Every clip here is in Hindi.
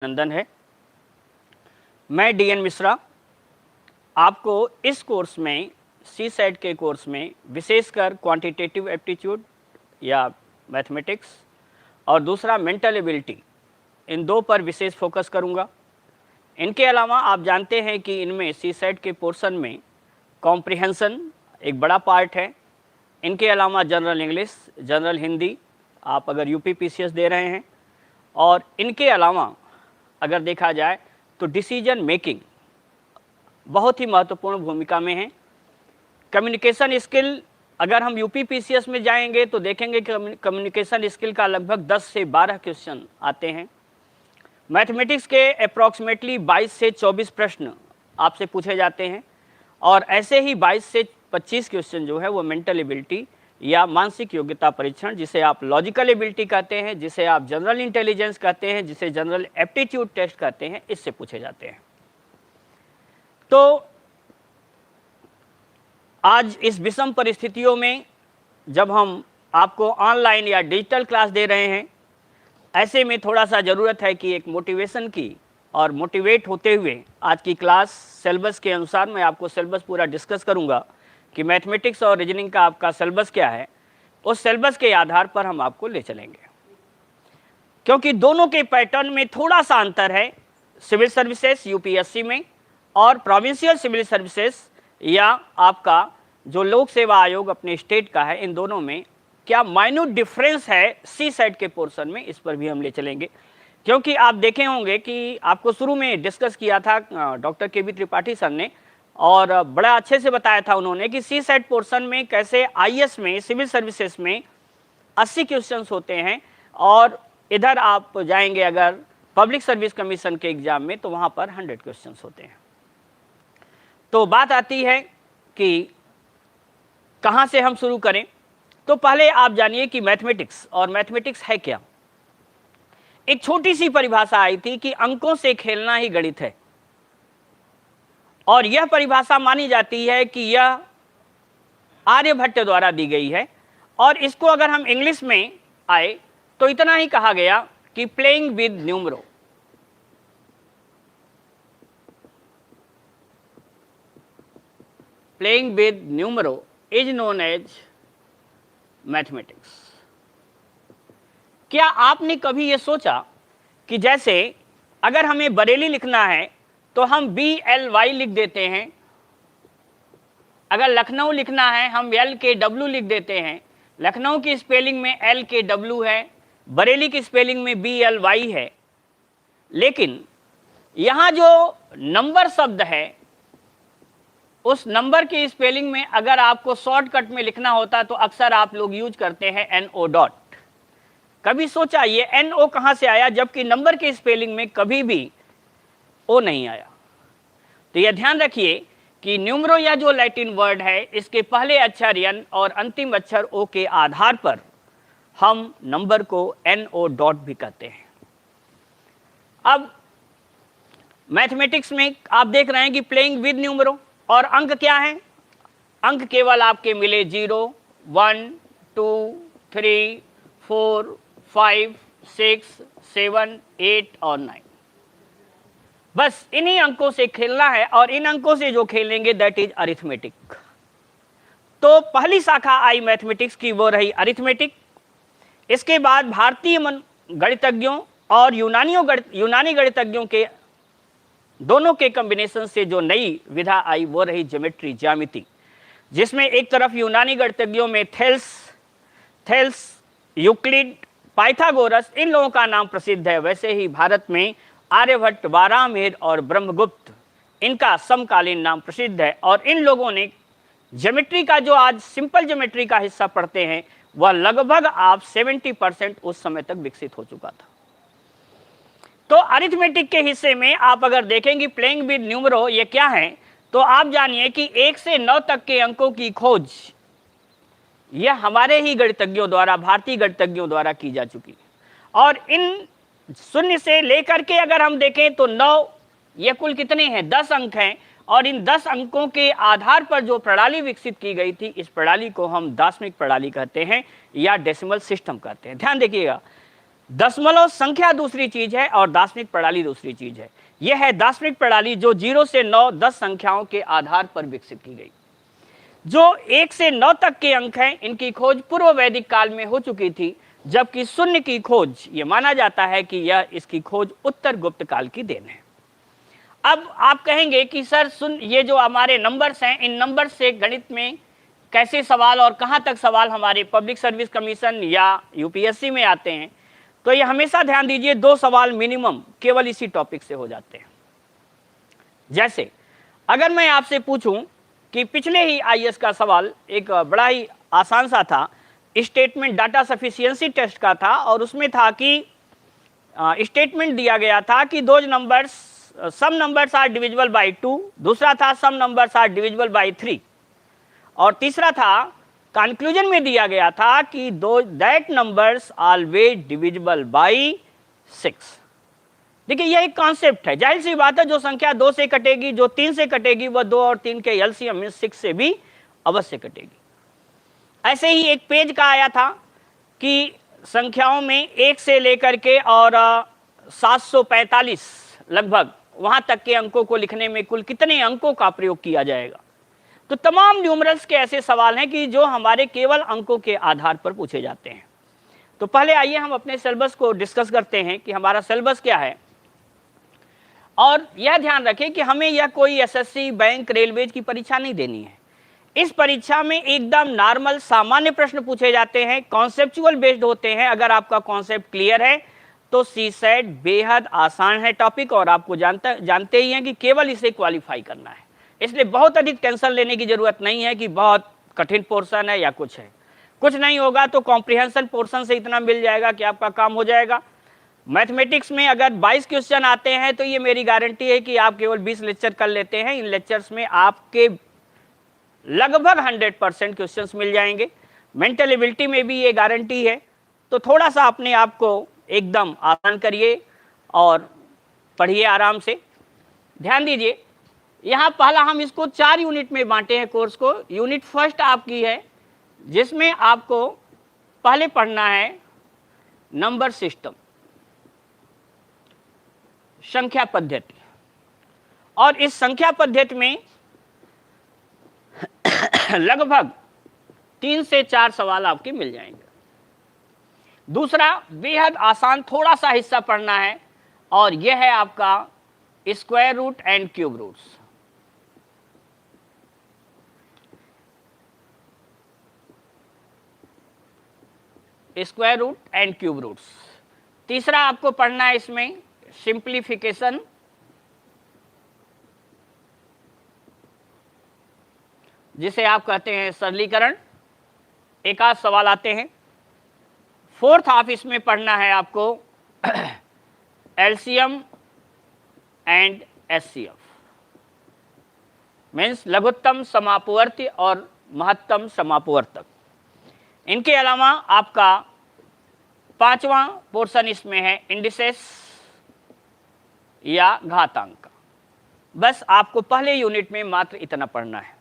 नंदन है। मैं डीएन मिश्रा आपको इस कोर्स में सी सेट के कोर्स में विशेषकर क्वांटिटेटिव एप्टीट्यूड या मैथमेटिक्स और दूसरा मेंटल एबिलिटी, इन दो पर विशेष फोकस करूंगा। इनके अलावा आप जानते हैं कि इनमें सी सेट के पोर्शन में कॉम्प्रिहेंशन एक बड़ा पार्ट है। इनके अलावा जनरल इंग्लिश, जनरल हिंदी आप अगर यूपीपीसीएस दे रहे हैं, और इनके अलावा अगर देखा जाए तो डिसीजन मेकिंग बहुत ही महत्वपूर्ण भूमिका में है। कम्युनिकेशन स्किल अगर हम यूपीपीसीएस में जाएंगे तो देखेंगे कि कम्युनिकेशन स्किल का लगभग 10 से 12 क्वेश्चन आते हैं। मैथमेटिक्स के अप्रॉक्सीमेटली 22 से 24 प्रश्न आपसे पूछे जाते हैं, और ऐसे ही 22 से 25 क्वेश्चन जो है वो मेंटल एबिलिटी या मानसिक योग्यता परीक्षण, जिसे आप लॉजिकल एबिलिटी कहते हैं, जिसे आप जनरल इंटेलिजेंस कहते हैं, जिसे जनरल एप्टीट्यूड टेस्ट कहते हैं, इससे पूछे जाते हैं। तो आज इस विषम परिस्थितियों में जब हम आपको ऑनलाइन या डिजिटल क्लास दे रहे हैं, ऐसे में थोड़ा सा ज़रूरत है कि एक मोटिवेशन की, और मोटिवेट होते हुए आज की क्लास सिलेबस के अनुसार मैं आपको सिलेबस पूरा डिस्कस करूंगा कि मैथमेटिक्स और रीजनिंग का आपका सिलेबस क्या है। उस सिलेबस के आधार पर हम आपको ले चलेंगे, क्योंकि दोनों के पैटर्न में थोड़ा सा अंतर है। सिविल सर्विसेज यूपीएससी में और प्रोविंशियल सिविल सर्विसेज या आपका जो लोक सेवा आयोग अपने स्टेट का है, इन दोनों में क्या माइन्यूट डिफरेंस है सी सेट के पोर्शन में, इस पर भी हम ले चलेंगे। क्योंकि आप देखे होंगे कि आपको शुरू में डिस्कस किया था डॉक्टर के.बी. त्रिपाठी सर ने, और बड़ा अच्छे से बताया था उन्होंने कि सी सेट पोर्शन में कैसे आईएएस में, सिविल सर्विसेज में 80 क्वेश्चंस होते हैं, और इधर आप जाएंगे अगर पब्लिक सर्विस कमीशन के एग्जाम में तो वहाँ पर 100 क्वेश्चंस होते हैं। तो बात आती है कि कहाँ से हम शुरू करें। तो पहले आप जानिए कि मैथमेटिक्स, और मैथमेटिक्स है क्या। एक छोटी सी परिभाषा आई थी कि अंकों से खेलना ही गणित है, और यह परिभाषा मानी जाती है कि यह आर्यभट्ट द्वारा दी गई है। और इसको अगर हम इंग्लिश में आए तो इतना ही कहा गया कि playing with numbers. Playing with numbers is known as mathematics. क्या आपने कभी यह सोचा कि जैसे अगर हमें बरेली लिखना है तो हम BLY लिख देते हैं, अगर लखनऊ लिखना है हम LKW लिख देते हैं। लखनऊ की स्पेलिंग में LKW है, बरेली की स्पेलिंग में BLY है। लेकिन यहाँ जो नंबर शब्द है, उस नंबर की स्पेलिंग में अगर आपको शॉर्टकट में लिखना होता तो अक्सर आप लोग यूज करते हैं NO डॉट। कभी सोचा ये NO कहाँ से आया, जबकि नंबर के स्पेलिंग में कभी भी O नहीं आया। तो यह ध्यान रखिए कि न्यूमरो या जो लैटिन वर्ड है, इसके पहले अक्षर N और अंतिम अक्षर O के आधार पर हम नंबर को NO डॉट भी कहते हैं। अब मैथमेटिक्स में आप देख रहे हैं कि प्लेइंग विद न्यूमरो, और अंक क्या है, अंक केवल आपके मिले 0, 1, 2, 3, 4, 5, 6, 7, 8 और 9। बस इन्हीं अंकों से खेलना है, और इन अंकों से जो खेलेंगे दैट इज अरिथमेटिक। तो पहली शाखा आई मैथमेटिक्स की, वो रही अरिथमेटिक। इसके बाद भारतीय गणितज्ञों और यूनानी गणितज्ञों के दोनों के कॉम्बिनेशन से जो नई विधा आई वो रही ज्योमेट्री, ज्यामिति, जिसमें एक तरफ यूनानी गणितज्ञों में थेल्स, यूक्लिड, पाइथागोरस, इन लोगों का नाम प्रसिद्ध है। वैसे ही भारत में आर्यभट्ट, बारामीर और ब्रह्मगुप्त, इनका समकालीन नाम प्रसिद्ध है। और इन लोगों ने ज्योमेट्री का, जो आज सिंपल ज्योमेट्री का हिस्सा पढ़ते हैं, वह लगभग आप 70% उस समय तक विकसित हो चुका था। तो अरिथमेटिक के हिस्से में आप अगर देखेंगे प्लेइंग विद न्यूमरो ये क्या है, तो आप जानिए कि 1 से 9 तक के अंकों की खोज यह हमारे ही गणितज्ञों द्वारा, भारतीय गणितज्ञों द्वारा की जा चुकी है। और इन 0 से लेकर के अगर हम देखें तो 9, ये कुल कितने हैं, 10 अंक हैं। और इन 10 अंकों के आधार पर जो प्रणाली विकसित की गई थी, इस प्रणाली को हम दार्शनिक प्रणाली कहते हैं या डेसिमल सिस्टम कहते हैं। ध्यान देखिएगा, दशमलव संख्या दूसरी चीज है और दार्शनिक प्रणाली दूसरी चीज है। यह है दार्शनिक प्रणाली जो 0 से 9 10 संख्याओं के आधार पर विकसित की गई। जो 1 से 9 तक के अंक हैं, इनकी खोज पूर्व वैदिक काल में हो चुकी थी, जबकि शून्य की खोज यह माना जाता है कि यह इसकी खोज उत्तर गुप्त काल की देन है। अब आप कहेंगे कि सर ये जो हमारे नंबर्स हैं, इन नंबर्स से गणित में कैसे सवाल और कहां तक सवाल हमारे पब्लिक सर्विस कमीशन या यूपीएससी में आते हैं, तो ये हमेशा ध्यान दीजिए 2 सवाल मिनिमम केवल इसी टॉपिक से हो जाते हैं। जैसे अगर मैं आपसे पूछूं कि पिछले ही आईएएस का सवाल एक बड़ा ही आसान सा था, स्टेटमेंट डाटा सफिशिएंसी टेस्ट का था, और उसमें था कि स्टेटमेंट दिया गया था कि दो नंबर्स सम नंबर्स आर डिविजिबल बाय 2, दूसरा था सम नंबर्स आर डिविजिबल बाय 3, और तीसरा था कंक्लूजन में दिया गया था कि दो that numbers always divisible by 6। देखिए यह एक कॉन्सेप्ट है, जाहिर सी बात है जो संख्या 2 से कटेगी, जो 3 से कटेगी, वह 2 और 3 के एलसीएम में 6 से भी अवश्य कटेगी। ऐसे ही एक पेज का आया था कि संख्याओं में 1 से लेकर के और 745 लगभग वहां तक के अंकों को लिखने में कुल कितने अंकों का प्रयोग किया जाएगा। तो तमाम न्यूमरल्स के ऐसे सवाल हैं कि जो हमारे केवल अंकों के आधार पर पूछे जाते हैं। तो पहले आइए हम अपने सिलेबस को डिस्कस करते हैं कि हमारा सिलेबस क्या है। और यह ध्यान रखें कि हमें यह कोई एसएससी, बैंक, रेलवेज की परीक्षा नहीं देनी है। इस परीक्षा में एकदम नॉर्मल सामान्य प्रश्न पूछे जाते हैं, कॉन्सेप्चुअल बेस्ड होते हैं। अगर आपका कॉन्सेप्ट क्लियर है तो सीसेट बेहद आसान है टॉपिक, और आपको जानते ही हैं कि केवल इसे क्वालिफाई करना है। इसलिए बहुत अधिक टेंशन लेने की जरूरत नहीं है कि बहुत कठिन पोर्शन है या कुछ है, कुछ नहीं होगा। तो कॉम्प्रिहेंशन पोर्शन से इतना मिल जाएगा कि आपका काम हो जाएगा। मैथमेटिक्स में अगर 22 क्वेश्चन आते हैं तो ये मेरी गारंटी है कि आप केवल 20 लेक्चर कर लेते हैं, इन लेक्चर्स में आपके लगभग 100% क्वेश्चंस मिल जाएंगे। मेंटल एबिलिटी में भी ये गारंटी है। तो थोड़ा सा अपने आप को एकदम आसान करिए और पढ़िए आराम से। ध्यान दीजिए, यहाँ पहला हम इसको 4 यूनिट में बांटे हैं कोर्स को। यूनिट फर्स्ट आपकी है जिसमें आपको पहले पढ़ना है नंबर सिस्टम, संख्या पद्धति, और इस संख्या पद्धति में लगभग 3 से 4 सवाल आपके मिल जाएंगे। दूसरा बेहद आसान थोड़ा सा हिस्सा पढ़ना है, और यह है आपका square root and cube roots. Square root and cube roots. तीसरा आपको पढ़ना है इसमें सिंप्लीफिकेशन, जिसे आप कहते हैं सरलीकरण, एक आध सवाल आते हैं। फोर्थ हाफ इसमें पढ़ना है आपको एलसीएम एंड एचसीएफ, मीन्स लघुत्तम समापवर्ती और महत्तम समापवर्तक। इनके अलावा आपका 5वां पोर्शन इसमें है इंडिसेस या घातांक का। बस आपको पहले यूनिट में मात्र इतना पढ़ना है।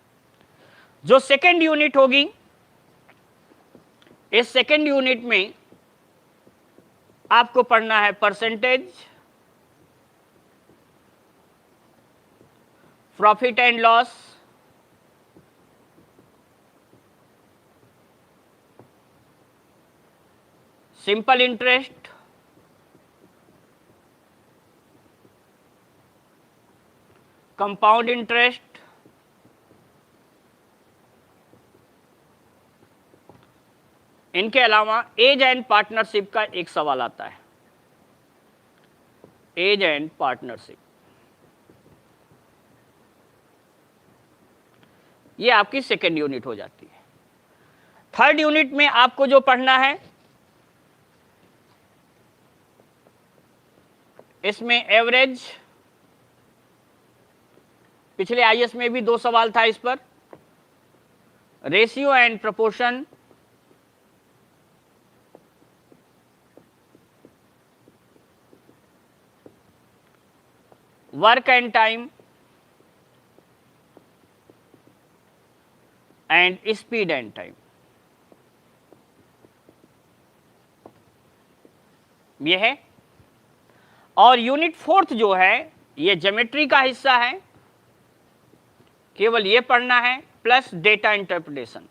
जो सेकेंड यूनिट होगी, इस सेकेंड यूनिट में आपको पढ़ना है percentage, profit and loss, simple interest, compound interest, इनके अलावा एज एंड पार्टनरशिप का एक सवाल आता है, एज एंड पार्टनरशिप। ये आपकी सेकेंड यूनिट हो जाती है। थर्ड यूनिट में आपको जो पढ़ना है, इसमें एवरेज, पिछले आईएएस में भी 2 सवाल था इस पर, ratio and proportion, work and time, and speed and time. ये है। और यूनिट 4th जो है ये ज्योमेट्री का हिस्सा है, केवल ये पढ़ना है, प्लस डेटा इंटरप्रिटेशन।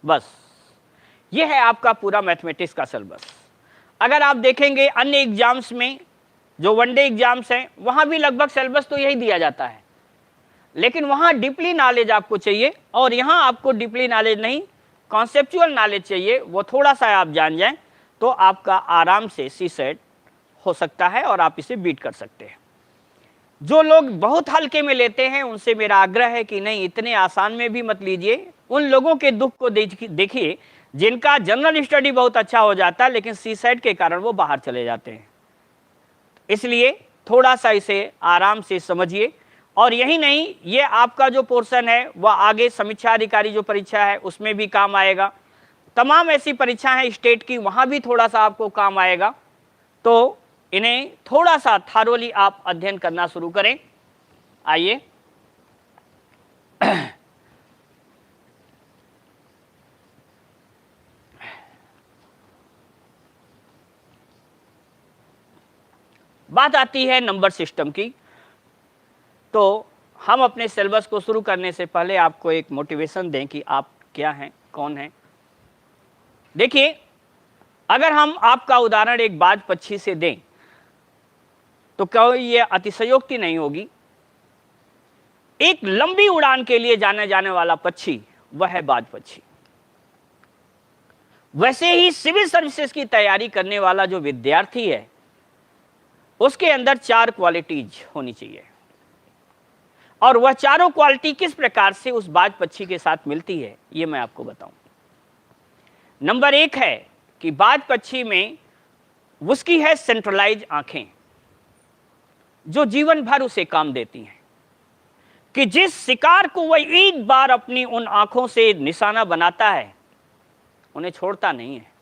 बस ये है आपका पूरा मैथमेटिक्स का सिलेबस। अगर आप देखेंगे अन्य एग्जाम्स में, जो वनडे एग्जाम्स हैं, वहां भी लगभग सिलेबस तो यही दिया जाता है, लेकिन वहां डीपली नॉलेज आपको चाहिए, और यहां आपको डीपली नॉलेज नहीं, कॉन्सेप्चुअल नॉलेज चाहिए। वो थोड़ा सा आप जान जाएं तो आपका आराम से सीसेट हो सकता है और आप इसे बीट कर सकते हैं। जो लोग बहुत हल्के में लेते हैं उनसे मेरा आग्रह है कि नहीं, इतने आसान में भी मत लीजिए। उन लोगों के दुख को देखिए जिनका जनरल स्टडी बहुत अच्छा हो जाता है, लेकिन सीसेट के कारण वो बाहर चले जाते हैं। इसलिए थोड़ा सा इसे आराम से समझिए। और यही नहीं, ये आपका जो पोर्शन है वह आगे समीक्षा अधिकारी जो परीक्षा है उसमें भी काम आएगा। तमाम ऐसी परीक्षा हैं स्टेट की, वहां भी थोड़ा सा आपको काम आएगा। तो इन्हें थोड़ा सा थारोली आप अध्ययन करना शुरू करें। आइए बात आती है नंबर सिस्टम की। तो हम अपने सिलेबस को शुरू करने से पहले आपको एक मोटिवेशन दें कि आप क्या हैं, कौन हैं। देखिए, अगर हम आपका उदाहरण एक बाज पक्षी से दें तो कोई ये अतिशयोक्ति नहीं होगी। एक लंबी उड़ान के लिए जाने जाने वाला पक्षी वह है बाज पक्षी। वैसे ही सिविल सर्विसेज की तैयारी करने वाला जो विद्यार्थी है उसके अंदर 4 क्वालिटीज होनी चाहिए, और वह चारों क्वालिटी किस प्रकार से उस बाज पक्षी के साथ मिलती है ये मैं आपको बताऊं। नंबर 1 है कि बाज पक्षी में उसकी है सेंट्रलाइज आंखें, जो जीवन भर उसे काम देती हैं, कि जिस शिकार को वह एक बार अपनी उन आंखों से निशाना बनाता है उन्हें छोड़ता नहीं है।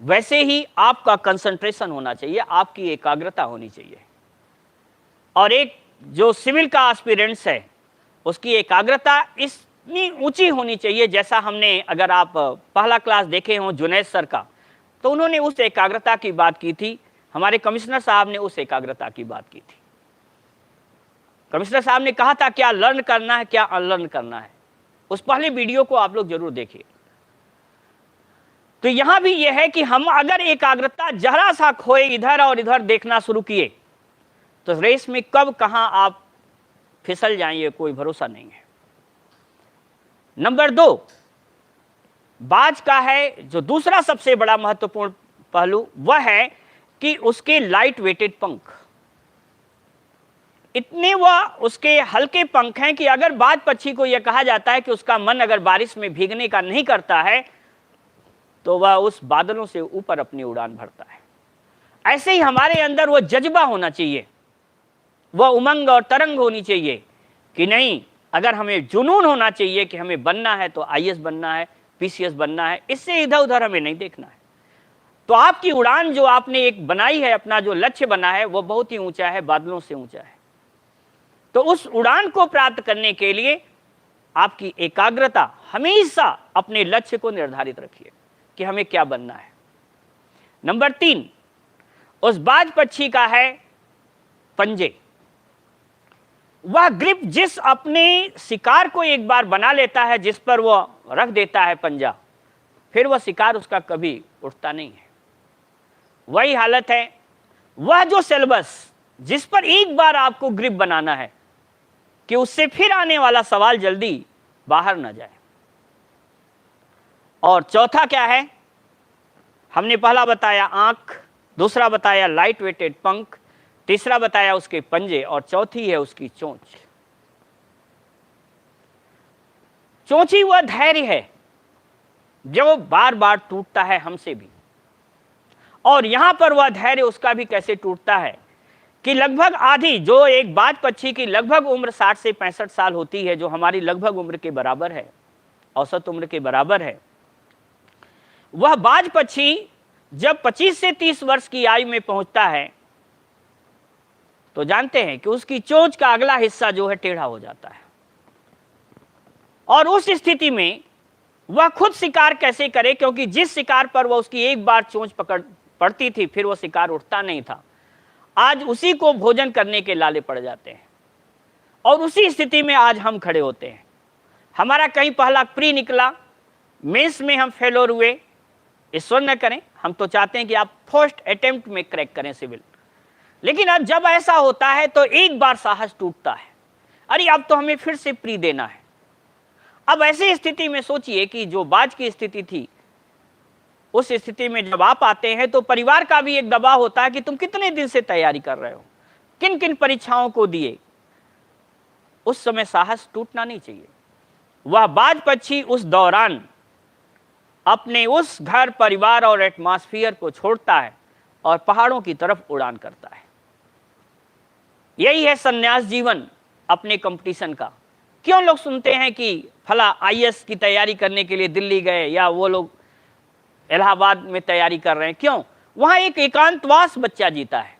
वैसे ही आपका कंसंट्रेशन होना चाहिए, आपकी एकाग्रता होनी चाहिए। और एक जो सिविल का एस्पिरेंट्स है उसकी एकाग्रता इतनी ऊंची होनी चाहिए, जैसा हमने, अगर आप पहला क्लास देखे हो जुनैद सर का, तो उन्होंने उस एकाग्रता की बात की थी। हमारे कमिश्नर साहब ने उस एकाग्रता की बात की थी। कमिश्नर साहब ने कहा था क्या लर्न करना है, क्या अनलर्न करना है। उस पहले वीडियो को आप लोग जरूर देखिए। तो यहां भी यह है कि हम अगर एकाग्रता जरा सा खोए, इधर और इधर देखना शुरू किए, तो रेस में कब कहां आप फिसल जाएंगे कोई भरोसा नहीं है। नंबर 2, बाज का है जो दूसरा सबसे बड़ा महत्वपूर्ण पहलू, वह है कि उसके लाइट वेटेड पंख। इतने वह उसके हल्के पंख हैं कि अगर बाज पक्षी को यह कहा जाता है कि उसका मन अगर बारिश में भीगने का नहीं करता है तो वह उस बादलों से ऊपर अपनी उड़ान भरता है। ऐसे ही हमारे अंदर वह जज्बा होना चाहिए, वह उमंग और तरंग होनी चाहिए कि नहीं, अगर हमें जुनून होना चाहिए कि हमें बनना है तो आईएएस बनना है, पीसीएस बनना है, इससे इधर उधर हमें नहीं देखना है। तो आपकी उड़ान जो आपने एक बनाई है, अपना जो लक्ष्य बना है, वह बहुत ही ऊंचा है, बादलों से ऊंचा है। तो उस उड़ान को प्राप्त करने के लिए आपकी एकाग्रता हमेशा अपने लक्ष्य को निर्धारित रखिए कि हमें क्या बनना है। नंबर 3, उस बाज पक्षी का है पंजे। वह ग्रिप जिस अपने शिकार को एक बार बना लेता है, जिस पर वह रख देता है पंजा, फिर वह शिकार उसका कभी उठता नहीं है। वही हालत है, वह जो सिलेबस जिस पर एक बार आपको ग्रिप बनाना है कि उससे फिर आने वाला सवाल जल्दी बाहर ना जाए। और चौथा क्या है, हमने पहला बताया आंख, दूसरा बताया लाइट वेटेड पंख, तीसरा बताया उसके पंजे, और चौथी है उसकी चोंच। चोंची वह धैर्य है जो बार बार टूटता है हमसे भी। और यहां पर वह धैर्य उसका भी कैसे टूटता है कि लगभग आधी, जो एक बाज पक्षी की लगभग उम्र 60 से 65 साल होती है, जो हमारी लगभग उम्र के बराबर है, औसत उम्र के बराबर है, वह बाज पक्षी जब 25 से 30 वर्ष की आयु में पहुंचता है तो जानते हैं कि उसकी चोंच का अगला हिस्सा जो है टेढ़ा हो जाता है। और उस स्थिति में वह खुद शिकार कैसे करे, क्योंकि जिस शिकार पर वह उसकी एक बार चोंच पकड़ पड़ती थी फिर वह शिकार उठता नहीं था, आज उसी को भोजन करने के लाले पड़ जाते हैं। और उसी स्थिति में आज हम खड़े होते हैं। हमारा कहीं पहला प्री निकला, मेंस में हम फेलोर हुए, ईश्वर न करें, हम तो चाहते हैं कि आप फर्स्ट अटेम्प्ट में क्रैक करें सिविल, लेकिन अब जब ऐसा होता है तो एक बार साहस टूटता है, अरे अब तो हमें फिर से प्री देना है। अब ऐसी स्थिति में सोचिए कि जो बाज की स्थिति थी, उस स्थिति में जब आप आते हैं तो परिवार का भी एक दबाव होता है कि तुम कितने दिन से तैयारी कर रहे हो, किन किन परीक्षाओं को दिए। उस समय साहस टूटना नहीं चाहिए। वह बाज पक्षी उस दौरान अपने उस घर, परिवार और एटमॉस्फेयर को छोड़ता है और पहाड़ों की तरफ उड़ान करता है। यही है संन्यास जीवन अपने कंपटीशन का। क्यों लोग सुनते हैं कि फला आईएएस की तैयारी करने के लिए दिल्ली गए, या वो लोग इलाहाबाद में तैयारी कर रहे हैं? क्यों? वहां एक एकांतवास बच्चा जीता है।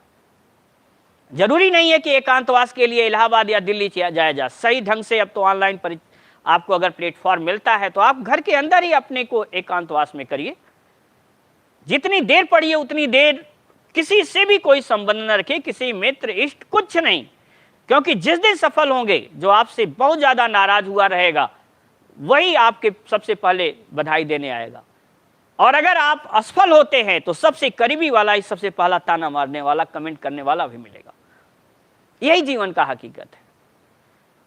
जरूरी नहीं है कि एकांतवास के लिए इलाहाबाद या दिल्ली जाया जा, सही ढंग से अब तो ऑनलाइन आपको अगर प्लेटफॉर्म मिलता है तो आप घर के अंदर ही अपने को एकांतवास में करिए। जितनी देर पढ़िए उतनी देर किसी से भी कोई संबंध न रखे, किसी मित्र इष्ट कुछ नहीं, क्योंकि जिस दिन सफल होंगे, जो आपसे बहुत ज्यादा नाराज हुआ रहेगा वही आपके सबसे पहले बधाई देने आएगा। और अगर आप असफल होते हैं तो सबसे करीबी वाला ही सबसे पहला ताना मारने वाला, कमेंट करने वाला भी मिलेगा। यही जीवन का हकीकत है।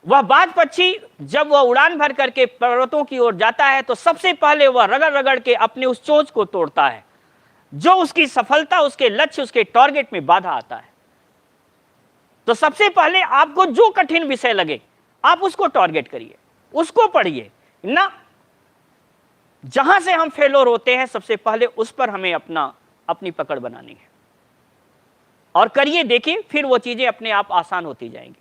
वह बाज पक्षी जब वह उड़ान भर करके पर्वतों की ओर जाता है तो सबसे पहले वह रगड़ रगड़ के अपने उस चोंच को तोड़ता है, जो उसकी सफलता, उसके लक्ष्य, उसके टारगेट में बाधा आता है। तो सबसे पहले आपको जो कठिन विषय लगे आप उसको टारगेट करिए, उसको पढ़िए ना। जहां से हम फेलोर होते हैं सबसे पहले उस पर हमें अपनी पकड़ बनानी है और करिए, देखिए फिर वो चीजें अपने आप आसान होती जाएंगी।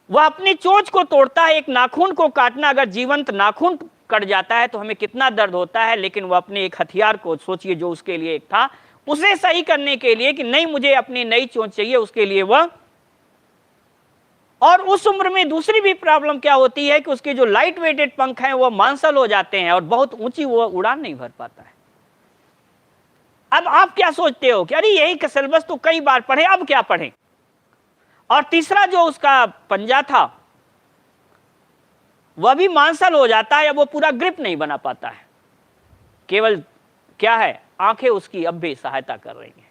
वह अपनी चोंच को तोड़ता है। एक नाखून को काटना, अगर जीवंत नाखून कट जाता है तो हमें कितना दर्द होता है, लेकिन वह अपने एक हथियार को सोचिए जो उसके लिए एक था, उसे सही करने के लिए कि नहीं मुझे अपनी नई चोंच चाहिए, उसके लिए वह। और उस उम्र में दूसरी भी प्रॉब्लम क्या होती है कि उसके जो लाइट वेटेड पंख हैं वो मांसल हो जाते हैं और बहुत ऊंची वो उड़ान नहीं भर पाता है। अब आप क्या सोचते हो कि अरे यही सिलेबस तो कई बार पढ़े, अब क्या पढ़ें? और तीसरा जो उसका पंजा था वह भी मांसल हो जाता है, अब वो पूरा ग्रिप नहीं बना पाता है। केवल क्या है, आंखें उसकी अब भी सहायता कर रही हैं।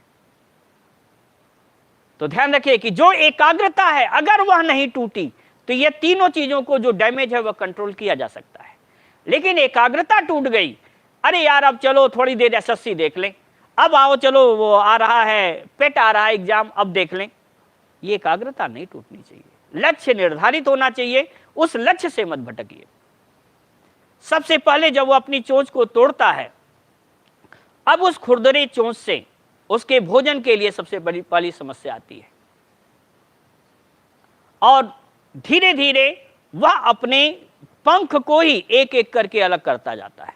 तो ध्यान रखिए कि जो एकाग्रता है अगर वह नहीं टूटी तो ये तीनों चीजों को जो डैमेज है वह कंट्रोल किया जा सकता है। लेकिन एकाग्रता टूट गई, अरे यार अब चलो थोड़ी देर एसएससी देख लें, अब आओ चलो वो आ रहा है, पेट आ रहा है एग्जाम, अब देख लें, ये एकाग्रता नहीं टूटनी चाहिए। लक्ष्य निर्धारित होना चाहिए, उस लक्ष्य से मत भटकिए। सबसे पहले जब वो अपनी चोंच को तोड़ता है, अब उस खुरदरी चोंच से उसके भोजन के लिए सबसे बड़ी पहली समस्या आती है और धीरे धीरे वह अपने पंख को ही एक एक करके अलग करता जाता है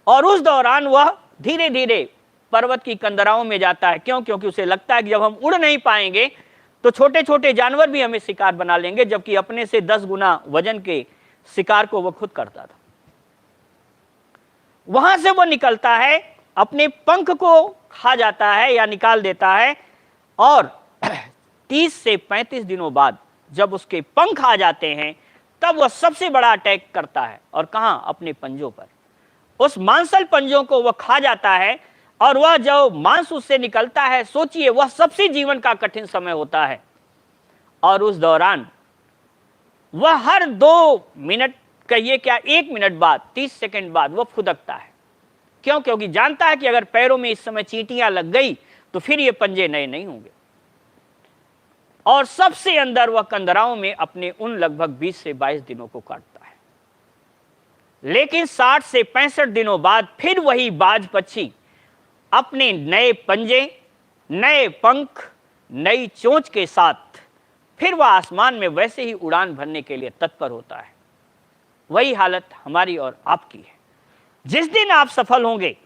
और उस दौरान वह धीरे धीरे पर्वत की कंदराओं में जाता है। क्यों? क्योंकि उसे लगता है कि जब हम उड़ नहीं पाएंगे तो छोटे छोटे जानवर भी हमें शिकार बना लेंगे, जबकि अपने से 10 गुना वजन के शिकार को वह खुद करता था। वहां से वह निकलता है, अपने पंख को खा जाता है या निकाल देता है और 30 से 35 दिनों बाद जब उसके पंख आ जाते हैं तब वह सबसे बड़ा अटैक करता है। और कहां? अपने पंजों पर। उस मांसल पंजों को वह खा जाता है और वह जो मांस उससे निकलता है, सोचिए वह सबसे जीवन का कठिन समय होता है। और उस दौरान वह हर 2 मिनट, कहिए क्या 1 मिनट बाद, 30 सेकंड बाद वह फुदकता है। क्यों? क्योंकि जानता है कि अगर पैरों में इस समय चींटियां लग गई तो फिर ये पंजे नए नहीं होंगे। और सबसे अंदर वह कंदराओं में अपने उन लगभग 20 से 22 दिनों को काटता है। लेकिन 60 से 65 दिनों बाद फिर वही बाज पक्षी अपने नए पंजे, नए पंख, नई चोंच के साथ फिर वह आसमान में वैसे ही उड़ान भरने के लिए तत्पर होता है। वही हालत हमारी और आपकी है। जिस दिन आप सफल होंगे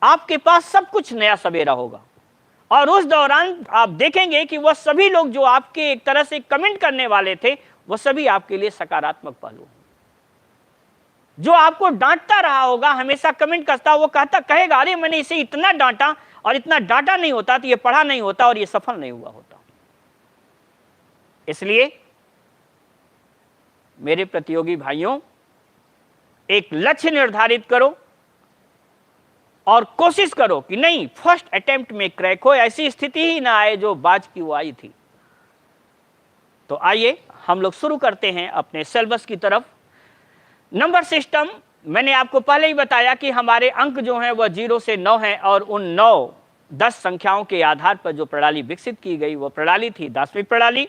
आपके पास सब कुछ नया सवेरा होगा और उस दौरान आप देखेंगे कि वह सभी लोग जो आपके एक तरह से कमेंट करने वाले थे वो सभी आपके लिए सकारात्मक पहलू हैं। जो आपको डांटता रहा होगा, हमेशा कमेंट करता, वो कहेगा अरे मैंने इसे इतना डांटा और इतना डांटा नहीं होता तो ये पढ़ा नहीं होता और ये सफल नहीं हुआ होता। इसलिए मेरे प्रतियोगी भाइयों, एक लक्ष्य निर्धारित करो और कोशिश करो कि नहीं फर्स्ट अटेम्प्ट में क्रैक हो, ऐसी स्थिति ही ना आए जो बाज की वो आई थी। तो आइए हम लोग शुरू करते हैं अपने सिलेबस की तरफ। नंबर सिस्टम, मैंने आपको पहले ही बताया कि हमारे अंक जो हैं वह 0 से 9 हैं और उन 9-10 संख्याओं के आधार पर जो प्रणाली विकसित की गई वो प्रणाली थी दार्शनिक प्रणाली।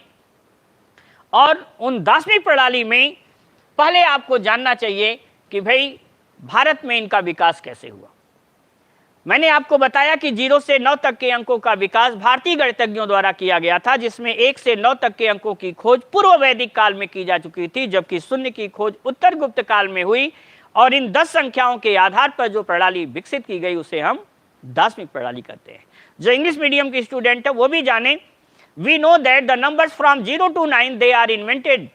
और उन दार्शनिक प्रणाली में पहले आपको जानना चाहिए कि भाई भारत में इनका विकास कैसे हुआ। मैंने आपको बताया कि 0 से 9 तक के अंकों का विकास भारतीय गणितज्ञों द्वारा किया गया था, जिसमें 1 से 9 तक के अंकों की खोज पूर्व वैदिक काल में की जा चुकी थी, जबकि शून्य की खोज उत्तर गुप्त काल में हुई। और इन 10 संख्याओं के आधार पर जो प्रणाली विकसित की गई उसे हम दार्शनिक प्रणाली कहते हैं। जो इंग्लिश मीडियम के स्टूडेंट है वो भी जाने, we know that the numbers from 0 to 9 they are invented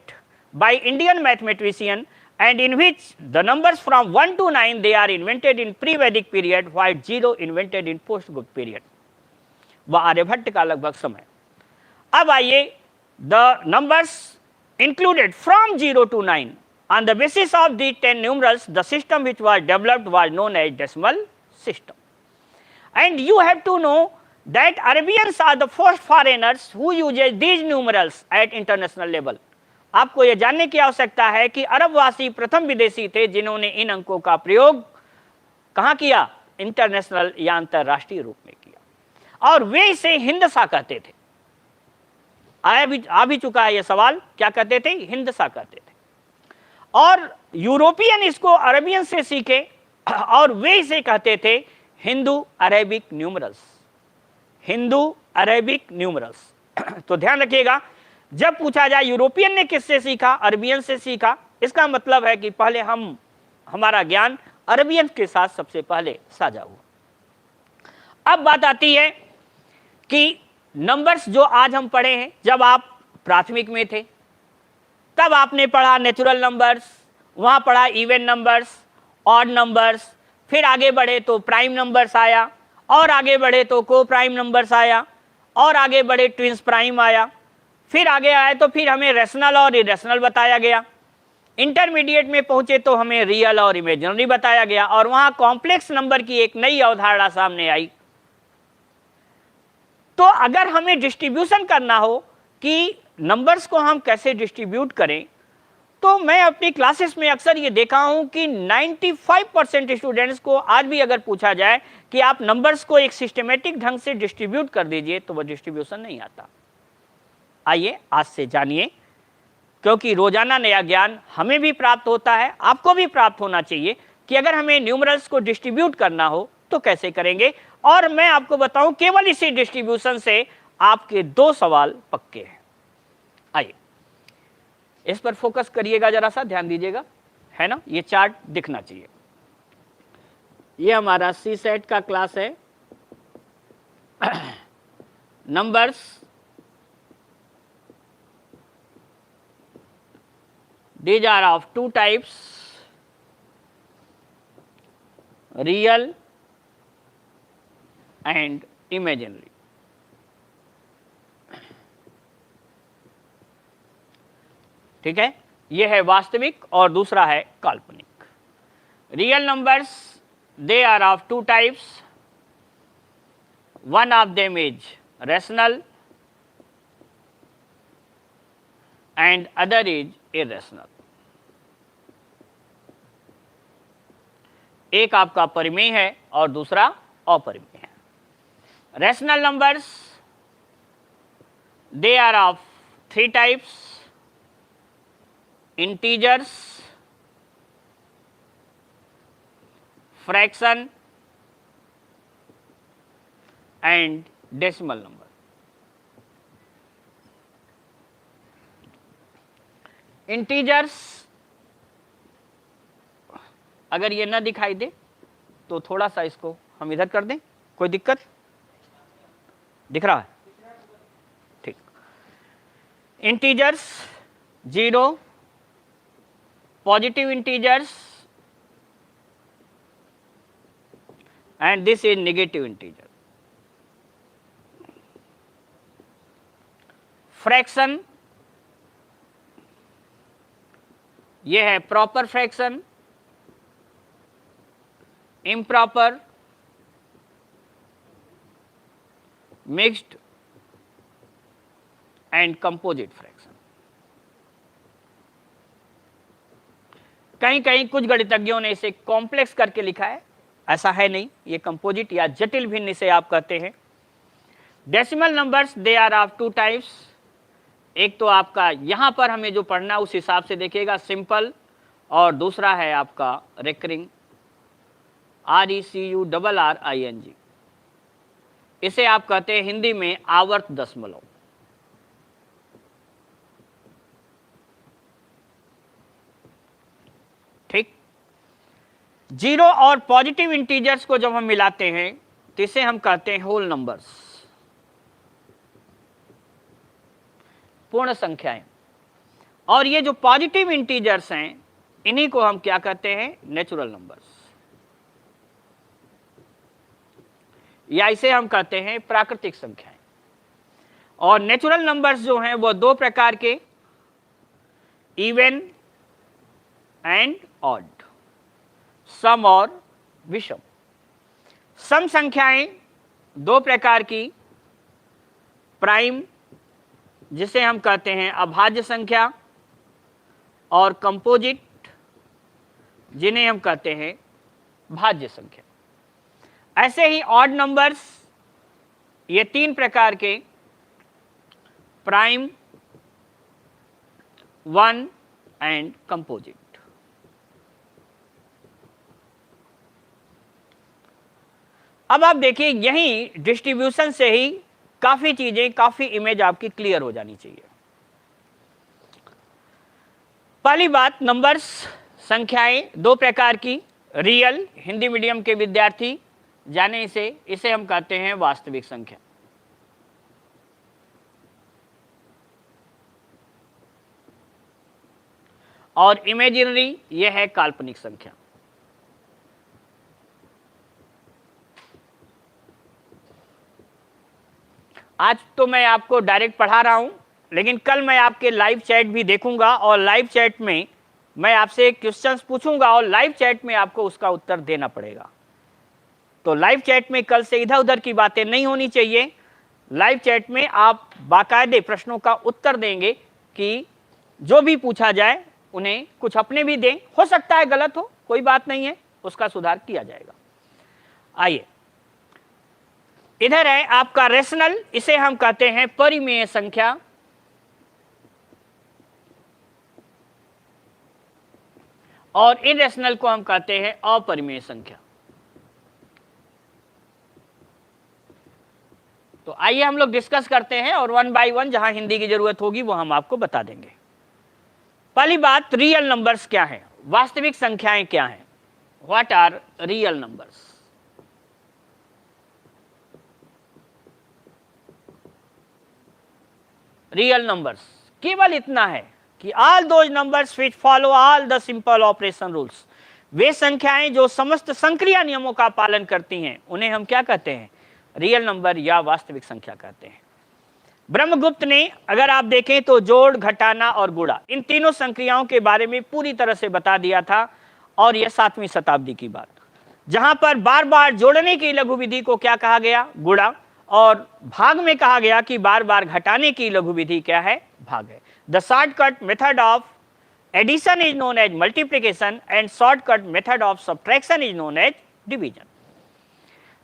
by Indian mathematician and in which the numbers from 1 to 9 they are invented in pre-Vedic period, while 0 invented in post-Gupta period, वह आर्यभट्ट का लगभग समय। अब आइए, the numbers included from 0 to 9 on the basis of the 10 numerals, the system which was developed was known as decimal system. And you have to know that Arabians are the first foreigners who uses these numerals at international level. आपको यह जानने की आवश्यकता है कि अरबवासी प्रथम विदेशी थे जिन्होंने इन अंकों का प्रयोग कहां किया, इंटरनेशनल या अंतरराष्ट्रीय रूप में किया, और वे इसे हिंदसा कहते थे। आ भी चुका है यह सवाल, क्या कहते थे, हिंदसा कहते थे। और यूरोपियन इसको अरेबियन से सीखे और वे इसे कहते थे Hindu Arabic numerals, Hindu Arabic numerals. तो ध्यान रखिएगा, जब पूछा जाए यूरोपियन ने किससे सीखा, अरबियन से सीखा, इसका मतलब है कि पहले हमारा ज्ञान अरबियन के साथ सबसे पहले साझा हुआ। अब बात आती है कि नंबर्स जो आज हम पढ़े हैं, जब आप प्राथमिक में थे तब आपने पढ़ा नेचुरल नंबर्स, वहां पढ़ा इवन नंबर्स, ऑड नंबर्स, फिर आगे बढ़े तो प्राइम नंबर्स आया, और आगे बढ़े तो को प्राइम नंबर्स आया, और आगे बढ़े ट्विंस प्राइम आया, फिर आगे आए तो फिर हमें रैशनल और इरेशनल बताया गया। इंटरमीडिएट में पहुंचे तो हमें रियल और इमेजिनरी बताया गया, और वहां कॉम्प्लेक्स नंबर की एक नई अवधारणा सामने आई। तो अगर हमें डिस्ट्रीब्यूशन करना हो कि नंबर्स को हम कैसे डिस्ट्रीब्यूट करें, तो मैं अपनी क्लासेस में अक्सर ये देखा हूं कि 95% स्टूडेंट्स को आज भी अगर पूछा जाए कि आप नंबर्स को एक सिस्टमेटिक ढंग से डिस्ट्रीब्यूट कर दीजिए, तो वह डिस्ट्रीब्यूशन नहीं आता। आइए आज से जानिए, क्योंकि रोजाना नया ज्ञान हमें भी प्राप्त होता है, आपको भी प्राप्त होना चाहिए कि अगर हमें न्यूमरल्स को डिस्ट्रीब्यूट करना हो तो कैसे करेंगे। और मैं आपको बताऊं, केवल इसी डिस्ट्रीब्यूशन से आपके 2 सवाल पक्के हैं। आइए इस पर फोकस करिएगा, जरा सा ध्यान दीजिएगा, है ना, ये चार्ट दिखना चाहिए। ये हमारा सी सेट का क्लास है। Numbers these are of 2 types, real and imaginary. ठीक है, यह है वास्तविक और दूसरा है काल्पनिक। Real numbers, they are of 2 types, one of them is rational and other is irrational. एक आपका परिमेय है और दूसरा अपरिमेय है। Rational numbers, they are of 3 types, integers, fraction and decimal number. Integers, अगर ये ना दिखाई दे तो थोड़ा सा इसको हम इधर कर दें, कोई दिक्कत? दिख रहा है? ठीक। Integers 0 positive integers and this is negative integer. Fraction ये है proper fraction, improper, mixed and composite fraction. कहीं कहीं कुछ गणितज्ञों ने इसे कॉम्प्लेक्स करके लिखा है, ऐसा है नहीं, ये कंपोजिट या जटिल भिन्न इसे आप कहते हैं। Decimal numbers they are of two types, एक तो आपका यहां पर हमें जो पढ़ना उस हिसाब से देखिएगा सिंपल, और दूसरा है आपका रेकरिंग, RECURRING, इसे आप कहते हैं हिंदी में आवर्त दशमलव। ठीक, जीरो और पॉजिटिव इंटीजर्स को जब हम मिलाते हैं तो इसे हम कहते हैं होल नंबर्स, पूर्ण संख्याएं। और ये जो पॉजिटिव इंटीजर्स हैं इन्हीं को हम क्या कहते हैं, नेचुरल नंबर्स, या इसे हम कहते हैं प्राकृतिक संख्याएं। और नेचुरल नंबर्स जो हैं वो दो प्रकार के, इवन एंड ऑड, सम और विषम। सम संख्याएं दो प्रकार की, प्राइम जिसे हम कहते हैं अभाज्य संख्या, और कंपोजिट जिन्हें हम कहते हैं भाज्य संख्या। ऐसे ही ऑड नंबर्स ये तीन प्रकार के, प्राइम, वन एंड कंपोजिट। अब आप देखिए यही डिस्ट्रीब्यूशन से ही काफी चीजें, काफी इमेज आपकी क्लियर हो जानी चाहिए। पहली बात, नंबर्स संख्याएं दो प्रकार की, रियल, हिंदी मीडियम के विद्यार्थी जाने इसे हम कहते हैं वास्तविक संख्या, और इमेजिनरी यह है काल्पनिक संख्या। आज तो मैं आपको डायरेक्ट पढ़ा रहा हूं, लेकिन कल मैं आपके लाइव चैट भी देखूंगा और लाइव चैट में मैं आपसे क्वेश्चंस पूछूंगा और लाइव चैट में आपको उसका उत्तर देना पड़ेगा। तो लाइव चैट में कल से इधर उधर की बातें नहीं होनी चाहिए। लाइव चैट में आप बाकायदे प्रश्नों का उत्तर देंगे कि जो भी पूछा जाए उन्हें कुछ अपने भी दें, हो सकता है गलत हो, कोई बात नहीं है, उसका सुधार किया जाएगा। आइए, इधर है आपका रेशनल, इसे हम कहते हैं परिमेय संख्या, और इरेशनल को हम कहते हैं अपरिमेय संख्या। तो आइए हम लोग डिस्कस करते हैं, और वन बाय वन जहां हिंदी की जरूरत होगी वो हम आपको बता देंगे। पहली बात, रियल नंबर्स क्या है, वास्तविक संख्याएं क्या हैं, what are real numbers. Real numbers केवल इतना है कि all those numbers which follow all the simple operation rules, वे संख्याएं जो समस्त संक्रिया नियमों का पालन करती हैं उन्हें हम क्या कहते हैं, रियल नंबर या वास्तविक संख्या कहते हैं। ब्रह्मगुप्त ने अगर आप देखें तो जोड़, घटाना और गुणा, इन तीनों संक्रियाओं के बारे में पूरी तरह से बता दिया था, और यह 7वीं शताब्दी की बात, जहां पर बार बार जोड़ने की लघु विधि को क्या कहा गया, गुणा, और भाग में कहा गया कि बार बार घटाने की लघु विधि क्या है, भाग है। The shortcut method of addition is known as multiplication and shortcut method of subtraction is known as division.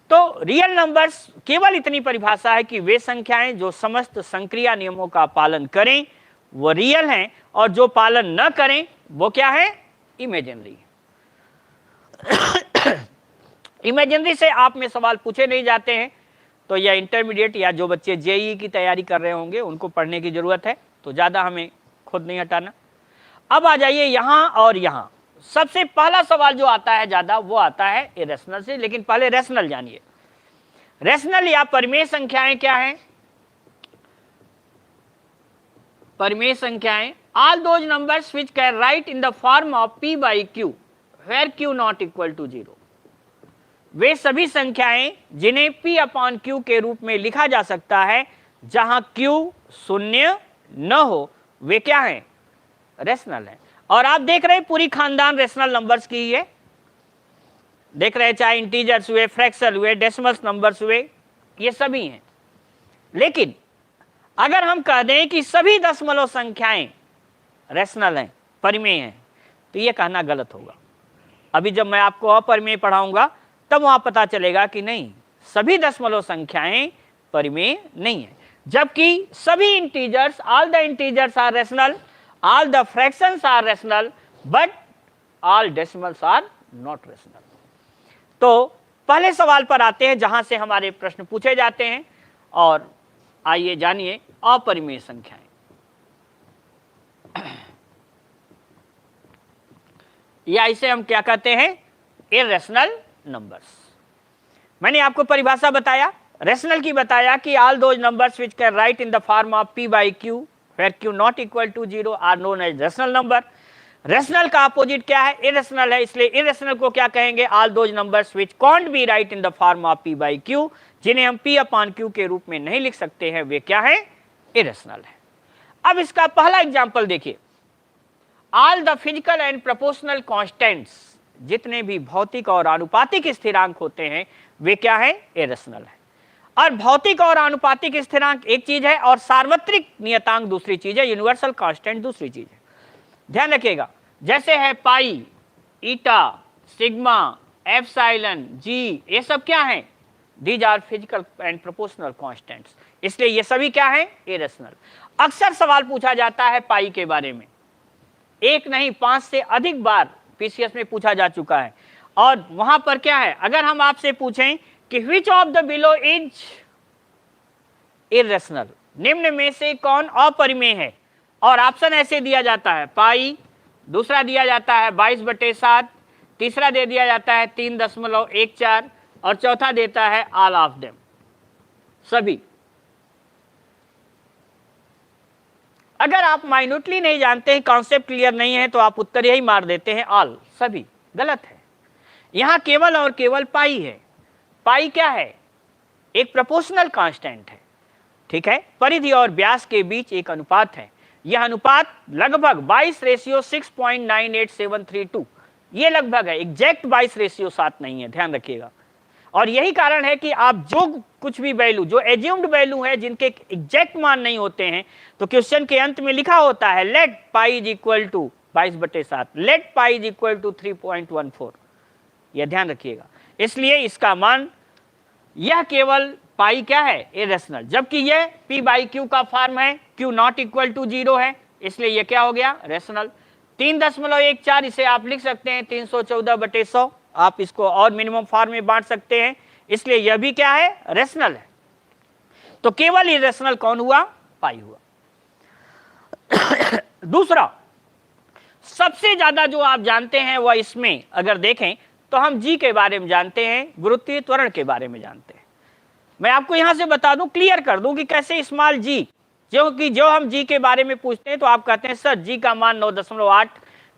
तो रियल नंबर्स केवल इतनी परिभाषा है कि वे संख्याएं जो समस्त संक्रिया नियमों का पालन करें वो रियल हैं, और जो पालन न करें वो क्या है, इमेजिनरी। इमेजिनरी से आप में सवाल पूछे नहीं जाते हैं, तो यह इंटरमीडिएट या जो बच्चे जेईई की तैयारी कर रहे होंगे उनको पढ़ने की जरूरत है, तो ज्यादा हमें खुद नहीं हटाना। अब आ जाइए यहां और यहां। सबसे पहला सवाल जो आता है ज्यादा वो आता है इरेशनल से, लेकिन पहले रेशनल जानिए। रेशनल या परिमेय संख्याएं क्या हैं, परिमेय संख्याएं all those numbers which can write in the form of p by q where q not equal to 0, वे सभी संख्याएं जिन्हें p अपॉन q के रूप में लिखा जा सकता है जहां q शून्य न हो, वे क्या हैं? रेशनल है। और आप देख रहे हैं पूरी खानदान रेशनल नंबर्स की है, देख रहे हैं, चाहे इंटीजर्स हुए, फ्रैक्शन हुए, डेसिमल्स नंबर्स हुए, ये सभी हैं। लेकिन अगर हम कह दें कि सभी दशमलव संख्याएं रेशनल हैं, परिमेय हैं, तो ये कहना गलत होगा। अभी जब मैं आपको अपरिमेय पढ़ाऊंगा तब वहां पता चलेगा कि नहीं, सभी दशमलव संख्याएं परिमेय नहीं है, जबकि सभी integers, all the integers are rational, all the fractions are rational, but all decimals are not rational. तो पहले सवाल पर आते हैं जहां से हमारे प्रश्न पूछे जाते हैं, और आइए जानिए अपरिमेय संख्याएं। या इसे हम क्या कहते हैं? Irrational numbers. मैंने आपको परिभाषा बताया, रेशनल की बताया कि all those numbers which can write in the form of p by q where q not equal to 0 are known as rational number. Rational का अपोजिट क्या है? इरेशनल है, इसलिए इरेशनल को क्या कहेंगे? All those numbers which can't be write in the form of p by q, जिन्हें हम p अपॉन q के रूप में नहीं लिख सकते हैं, वे क्या है? इरेशनल है। अब इसका पहला एग्जांपल देखिए, all the physical and proportional constants, जितने भी भौतिक और आनुपातिक स्थिरांक होते हैं, वे क्या है? इरेशनल है। और भौतिक और आनुपातिक स्थिरांक एक चीज है और सार्वत्रिक नियतांक दूसरी चीज है, यूनिवर्सल कांस्टेंट दूसरी चीज है। ध्यान रखिएगा, जैसे है पाई, ईटा, सिग्मा, एप्सिलॉन, जी, ये सब क्या है? These are physical and proportional constants, इसलिए ये सभी क्या है? इरेशनल। अक्सर सवाल पूछा जाता है पाई के बारे में, एक नहीं 5 से अधिक बार पीसीएस में पूछा जा चुका है। और वहां पर क्या है, अगर हम आपसे पूछें कि which of the below is irrational, निम्न में से कौन अपरिमेय है, और ऑप्शन ऐसे दिया जाता है पाई, दूसरा दिया जाता है 22/7, तीसरा दे दिया जाता है 3.14 और चौथा देता है ऑल ऑफ देम, सभी। अगर आप माइन्यूटली नहीं जानते हैं, कॉन्सेप्ट क्लियर नहीं है, तो आप उत्तर यही मार देते हैं ऑल, सभी। गलत है, यहां केवल और केवल पाई है। पाई क्या है? एक प्रोपोर्शनल कांस्टेंट है, ठीक है, परिधि और व्यास के बीच एक अनुपात है। यह अनुपात लगभग 22:6.98732, ये लगभग है, एग्जैक्ट 22:7 नहीं है, ध्यान रखिएगा। और यही कारण है कि आप जो कुछ भी वैल्यू, जो एज्यूम्ड वैल्यू है, जिनके एग्जैक्ट मान नहीं होते हैं, तो क्वेश्चन के अंत में लिखा होता है let pi is equal to 22/7, let pi is equal to 3.14, यह ध्यान रखिएगा। इसलिए इसका मान, यह केवल पाई क्या है? इरेशनल, जबकि यह p by q का फॉर्म है, q नॉट इक्वल टू 0 है, इसलिए यह क्या हो गया? रेशनल। 3.14 इसे आप लिख सकते हैं 314/100, आप इसको और मिनिमम फॉर्म में बांट सकते हैं, इसलिए यह भी क्या है? रेशनल है। तो केवल इरेशनल कौन हुआ? पाई हुआ। दूसरा, सबसे ज्यादा जो आप जानते हैं वह इसमें अगर देखें तो हम जी के बारे में जानते हैं, गुरुत्वीय त्वरण के बारे में जानते हैं। मैं आपको यहां से बता दूं, क्लियर कर दूं कि कैसे स्मॉल जी, क्योंकि जो हम जी के बारे में पूछते हैं तो आप कहते हैं सर जी का मान 9.8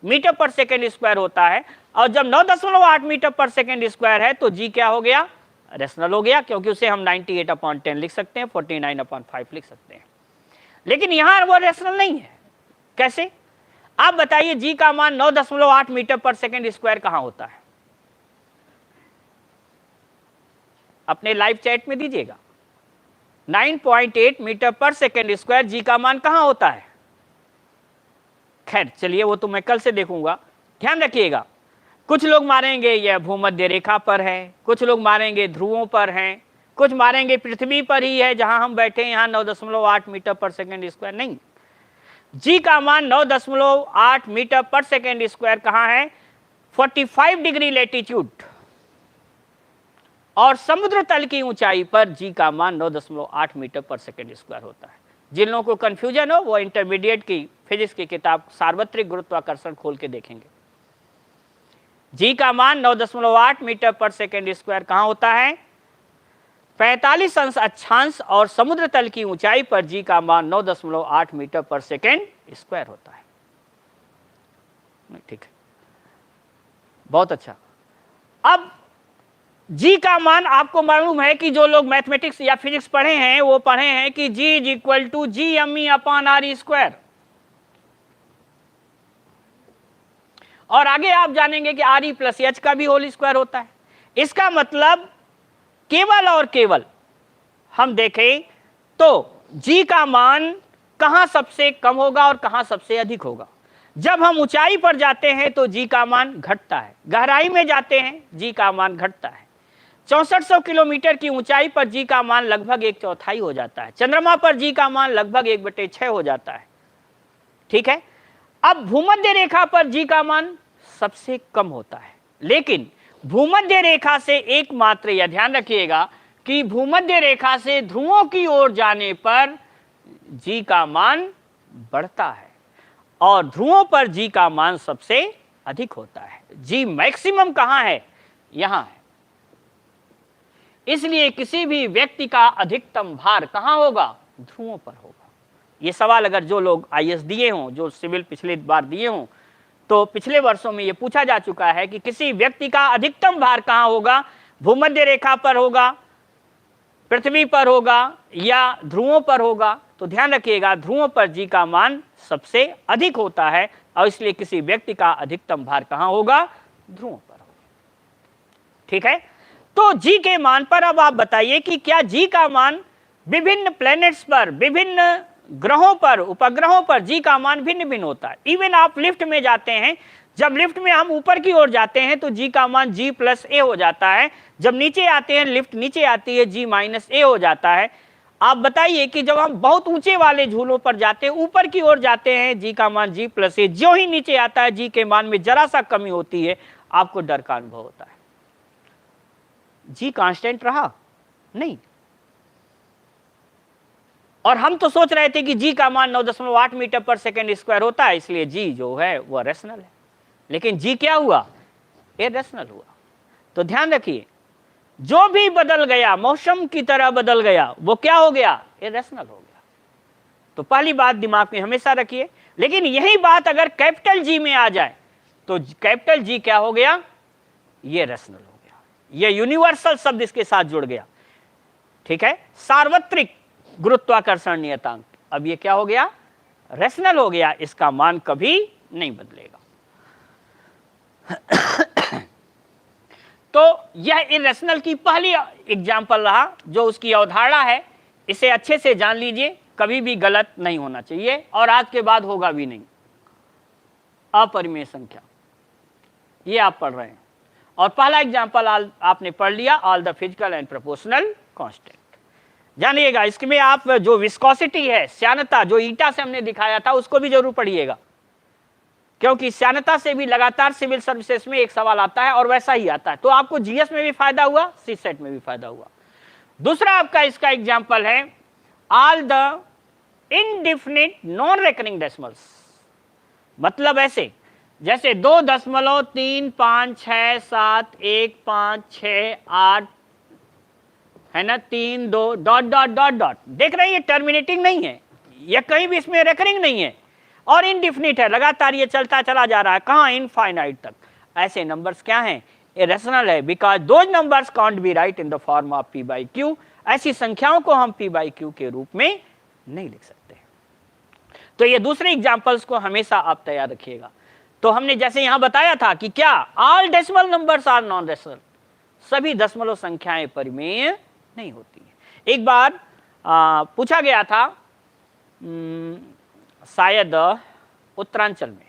मीटर पर सेकेंड स्क्वायर होता है, और जब 9.8 मीटर पर सेकेंड स्क्वायर है तो जी क्या हो गया? रेशनल हो गया, क्योंकि उसे हम 98/10 लिख सकते हैं, 49/5 लिख सकते हैं। लेकिन यहां वो रेशनल नहीं है। कैसे? आप बताइए, जी का मान 9.8 मीटर पर सेकेंड स्क्वायर कहां होता है? अपने लाइव चैट में दीजिएगा, 9.8 मीटर पर सेकेंड स्क्वायर जी का मान कहां होता है? खैर चलिए, वो तो मैं कल से देखूंगा। ध्यान रखिएगा, कुछ लोग मारेंगे यह भूमध्य रेखा पर है, कुछ लोग मारेंगे ध्रुवों पर हैं, कुछ मारेंगे पृथ्वी पर ही है जहां हम बैठे, यहां 9.8 मीटर पर सेकेंड स्क्वायर नहीं। जी का मान 9.8 मीटर पर सेकेंड स्क्वायर कहां है? 45 डिग्री लेटीट्यूड, और समुद्र तल की ऊंचाई पर जी का मान 9.8 मीटर पर सेकेंड स्क्वायर होता है। जिन लोगों को कंफ्यूजन हो वो इंटरमीडिएट की फिजिक्स की किताब सार्वत्रिक गुरुत्वाकर्षण खोल के देखेंगे। जी का मान 9.8 मीटर पर सेकेंड स्क्वायर कहां होता है? 45 अंश अक्षांश और समुद्र तल की ऊंचाई पर जी का मान 9.8 मीटर पर सेकेंड स्क्वायर होता है। ठीक है, बहुत अच्छा। अब g का मान आपको मालूम है कि जो लोग मैथमेटिक्स या फिजिक्स पढ़े हैं वो पढ़े हैं कि g is equal to G M E upon R square, और आगे आप जानेंगे कि आर ई प्लस एच का भी होल स्क्वायर होता है। इसका मतलब केवल और केवल हम देखें तो g का मान कहां सबसे कम होगा और कहां सबसे अधिक होगा। जब हम ऊंचाई पर जाते हैं तो g का मान घटता है, गहराई में जाते हैं g का मान घटता है। 6400 किलोमीटर की ऊंचाई पर g का मान लगभग 1/4 हो जाता है, चंद्रमा पर g का मान लगभग 1/6 हो जाता है। ठीक है, अब भूमध्य रेखा पर g का मान सबसे कम होता है, लेकिन भूमध्य रेखा से एकमात्र यह ध्यान रखिएगा कि भूमध्य रेखा से ध्रुवों की ओर जाने पर g का मान बढ़ता है और ध्रुवों पर g का मान सबसे अधिक होता है। g मैक्सिमम कहां है? यहां है। इसलिए किसी भी व्यक्ति का अधिकतम भार कहां होगा? ध्रुवों पर होगा। ये सवाल अगर जो लोग आईएएस दिए हों, जो सिविल पिछले बार दिए हों, तो पिछले वर्षों में ये पूछा जा चुका है कि किसी व्यक्ति का अधिकतम भार कहां होगा, भूमध्य रेखा पर होगा, पृथ्वी पर होगा या ध्रुवों पर होगा। तो ध्यान रखिएगा ध्रुवों पर g का मान सबसे अधिक होता है और इसलिए किसी व्यक्ति का अधिकतम भार कहां होगा? ध्रुवों पर होगा। ठीक है, तो g के मान पर अब आप बताइए कि क्या g का मान विभिन्न प्लैनेट्स पर, विभिन्न ग्रहों पर, उपग्रहों पर g का मान भिन्न भिन्न होता है। इवन आप लिफ्ट में जाते हैं, जब लिफ्ट में हम ऊपर की ओर जाते हैं तो g का मान g प्लस ए हो जाता है, जब नीचे आते हैं, लिफ्ट नीचे आती है, g माइनस ए हो जाता है। आप बताइए कि जब हम बहुत ऊंचे वाले झूलों पर जाते हैं, ऊपर की ओर जाते हैं, g का मान g प्लस ए, जो ही नीचे आता है g के मान में जरा सा कमी होती है, आपको डर का अनुभव होता है। g कांस्टेंट रहा नहीं, और हम तो सोच रहे थे कि g का मान 9.8 मीटर पर सेकेंड स्क्वायर होता है, इसलिए g जो है वह रेशनल है, लेकिन g क्या हुआ? इरेशनल हुआ। तो ध्यान रखिए जो भी बदल गया, मौसम की तरह बदल गया, वो क्या हो गया? इरेशनल हो गया। तो पहली बात दिमाग में हमेशा रखिए। लेकिन यही बात अगर कैपिटल G में आ जाए तो कैपिटल G क्या हो गया? ये रेशनल हो गया, ये यूनिवर्सल शब्द इसके साथ जुड़ गया। ठीक है, सार्वत्रिक गुरुत्वाकर्षण नियतांक, अब ये क्या हो गया? रेशनल हो गया, इसका मान कभी नहीं बदलेगा। तो यह इरेशनल की पहली एग्जाम्पल रहा, जो उसकी अवधारणा है, इसे अच्छे से जान लीजिए, कभी भी गलत नहीं होना चाहिए और आज के बाद होगा भी नहीं। अपरिमेय संख्या ये आप पढ़ रहे हैं, और पहला एग्जाम्पल आपने पढ़ लिया, all the physical and proportional constant. जानिएगा इसमें आप जो विस्कोसिटी है, श्यानता, जो ईटा से हमने दिखाया था, उसको भी जरूर पढ़िएगा, क्योंकि श्यानता से भी लगातार सिविल सर्विसेज में एक सवाल आता है और वैसा ही आता है। तो आपको जीएस में भी फायदा हुआ, सी सेट में भी फायदा हुआ। दूसरा आपका इसका एग्जाम्पल है all the indefinite non recurring decimals. मतलब ऐसे जैसे 2.355671568 है ना, 3 2 डॉट डॉट डॉट डॉट, देख रहे हैं ये टर्मिनेटिंग नहीं है, ये कहीं भी इसमें रेकरिंग नहीं है और इनडिफिनिट है, लगातार ये चलता चला जा रहा है, कहां? इनफाइनाइट तक। ऐसे नंबर्स क्या हैं? इरेशनल है, because those numbers can't be write in the form of p by Q. ऐसी संख्याओं को हम p बाई क्यू के रूप में नहीं लिख सकते। तो ये दूसरे एग्जाम्पल्स को हमेशा आप तैयार रखिएगा। तो हमने जैसे यहां बताया था कि क्या all decimal numbers are non rational, सभी दशमलव संख्याएं परिमेय नहीं होती है। एक बार पूछा गया था शायद उत्तरांचल में,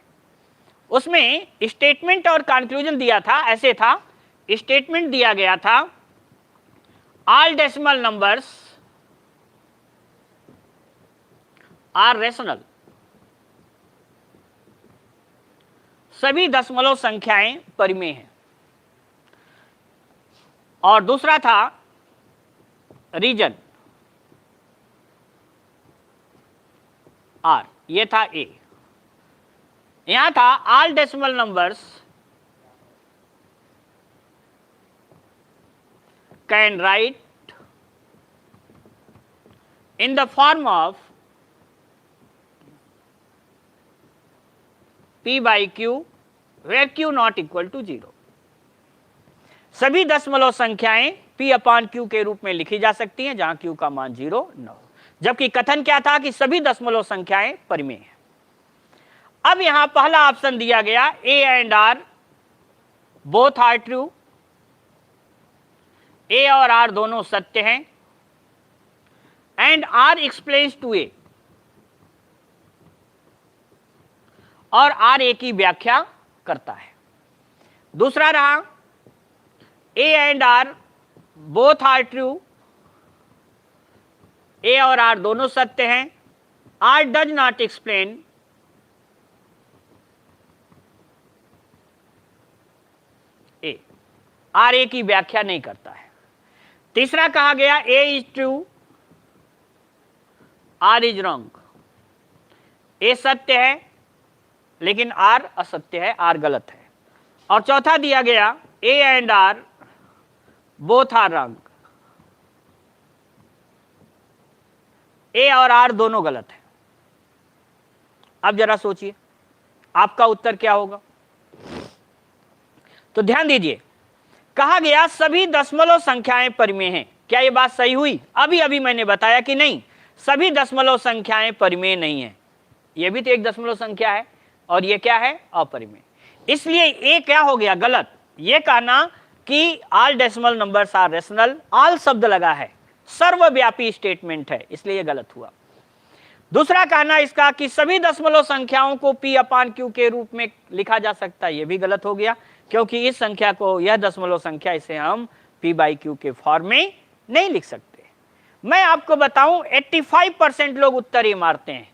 उसमें स्टेटमेंट और कंक्लूजन दिया था। ऐसे था, स्टेटमेंट दिया गया था all decimal numbers are rational, सभी दशमलव संख्याएं परिमेय हैं। और दूसरा था रीजन आर, ये था ए। यहां था all decimal numbers can write in the form of p by Q where q not equal to 0। सभी दशमलव संख्याएं p अपान q के रूप में लिखी जा सकती हैं जहां q का मान 0 न हो, जबकि कथन क्या था कि सभी दशमलव संख्याएं परिमेय हैं। अब यहां पहला ऑप्शन दिया गया a and r both are true, a और r दोनों सत्य हैं, and r explains to a, और r a की व्याख्या करता है। दूसरा रहा a and r both are true, a और r दोनों सत्य हैं, r does not explain a, r a की व्याख्या नहीं करता है। तीसरा कहा गया a is true, r is wrong, a सत्य है लेकिन r असत्य है, r गलत है। और चौथा दिया गया a and r both are wrong, a और r दोनों गलत है। अब जरा सोचिए आपका उत्तर क्या होगा। तो ध्यान दीजिए, कहा गया सभी दशमलव संख्याएं परिमेय हैं। क्या यह बात सही हुई? अभी अभी मैंने बताया कि नहीं, सभी दशमलव संख्याएं परिमेय नहीं है। यह भी तो एक दशमलव संख्या है और यह क्या है? अपरिमेय। इसलिए ये क्या हो गया? गलत। यह कहना कि all decimal numbers are rational, all शब्द लगा है, सर्वव्यापी स्टेटमेंट है, इसलिए यह गलत हुआ। दूसरा कहना इसका कि सभी दशमलव संख्याओं को p अपान q के रूप में लिखा जा सकता है, यह भी गलत हो गया, क्योंकि इस संख्या को, यह दशमलव संख्या, इसे हम p बाई q के फॉर्म में नहीं लिख सकते। मैं आपको बताऊं 85% लोग उत्तर ही मारते हैं,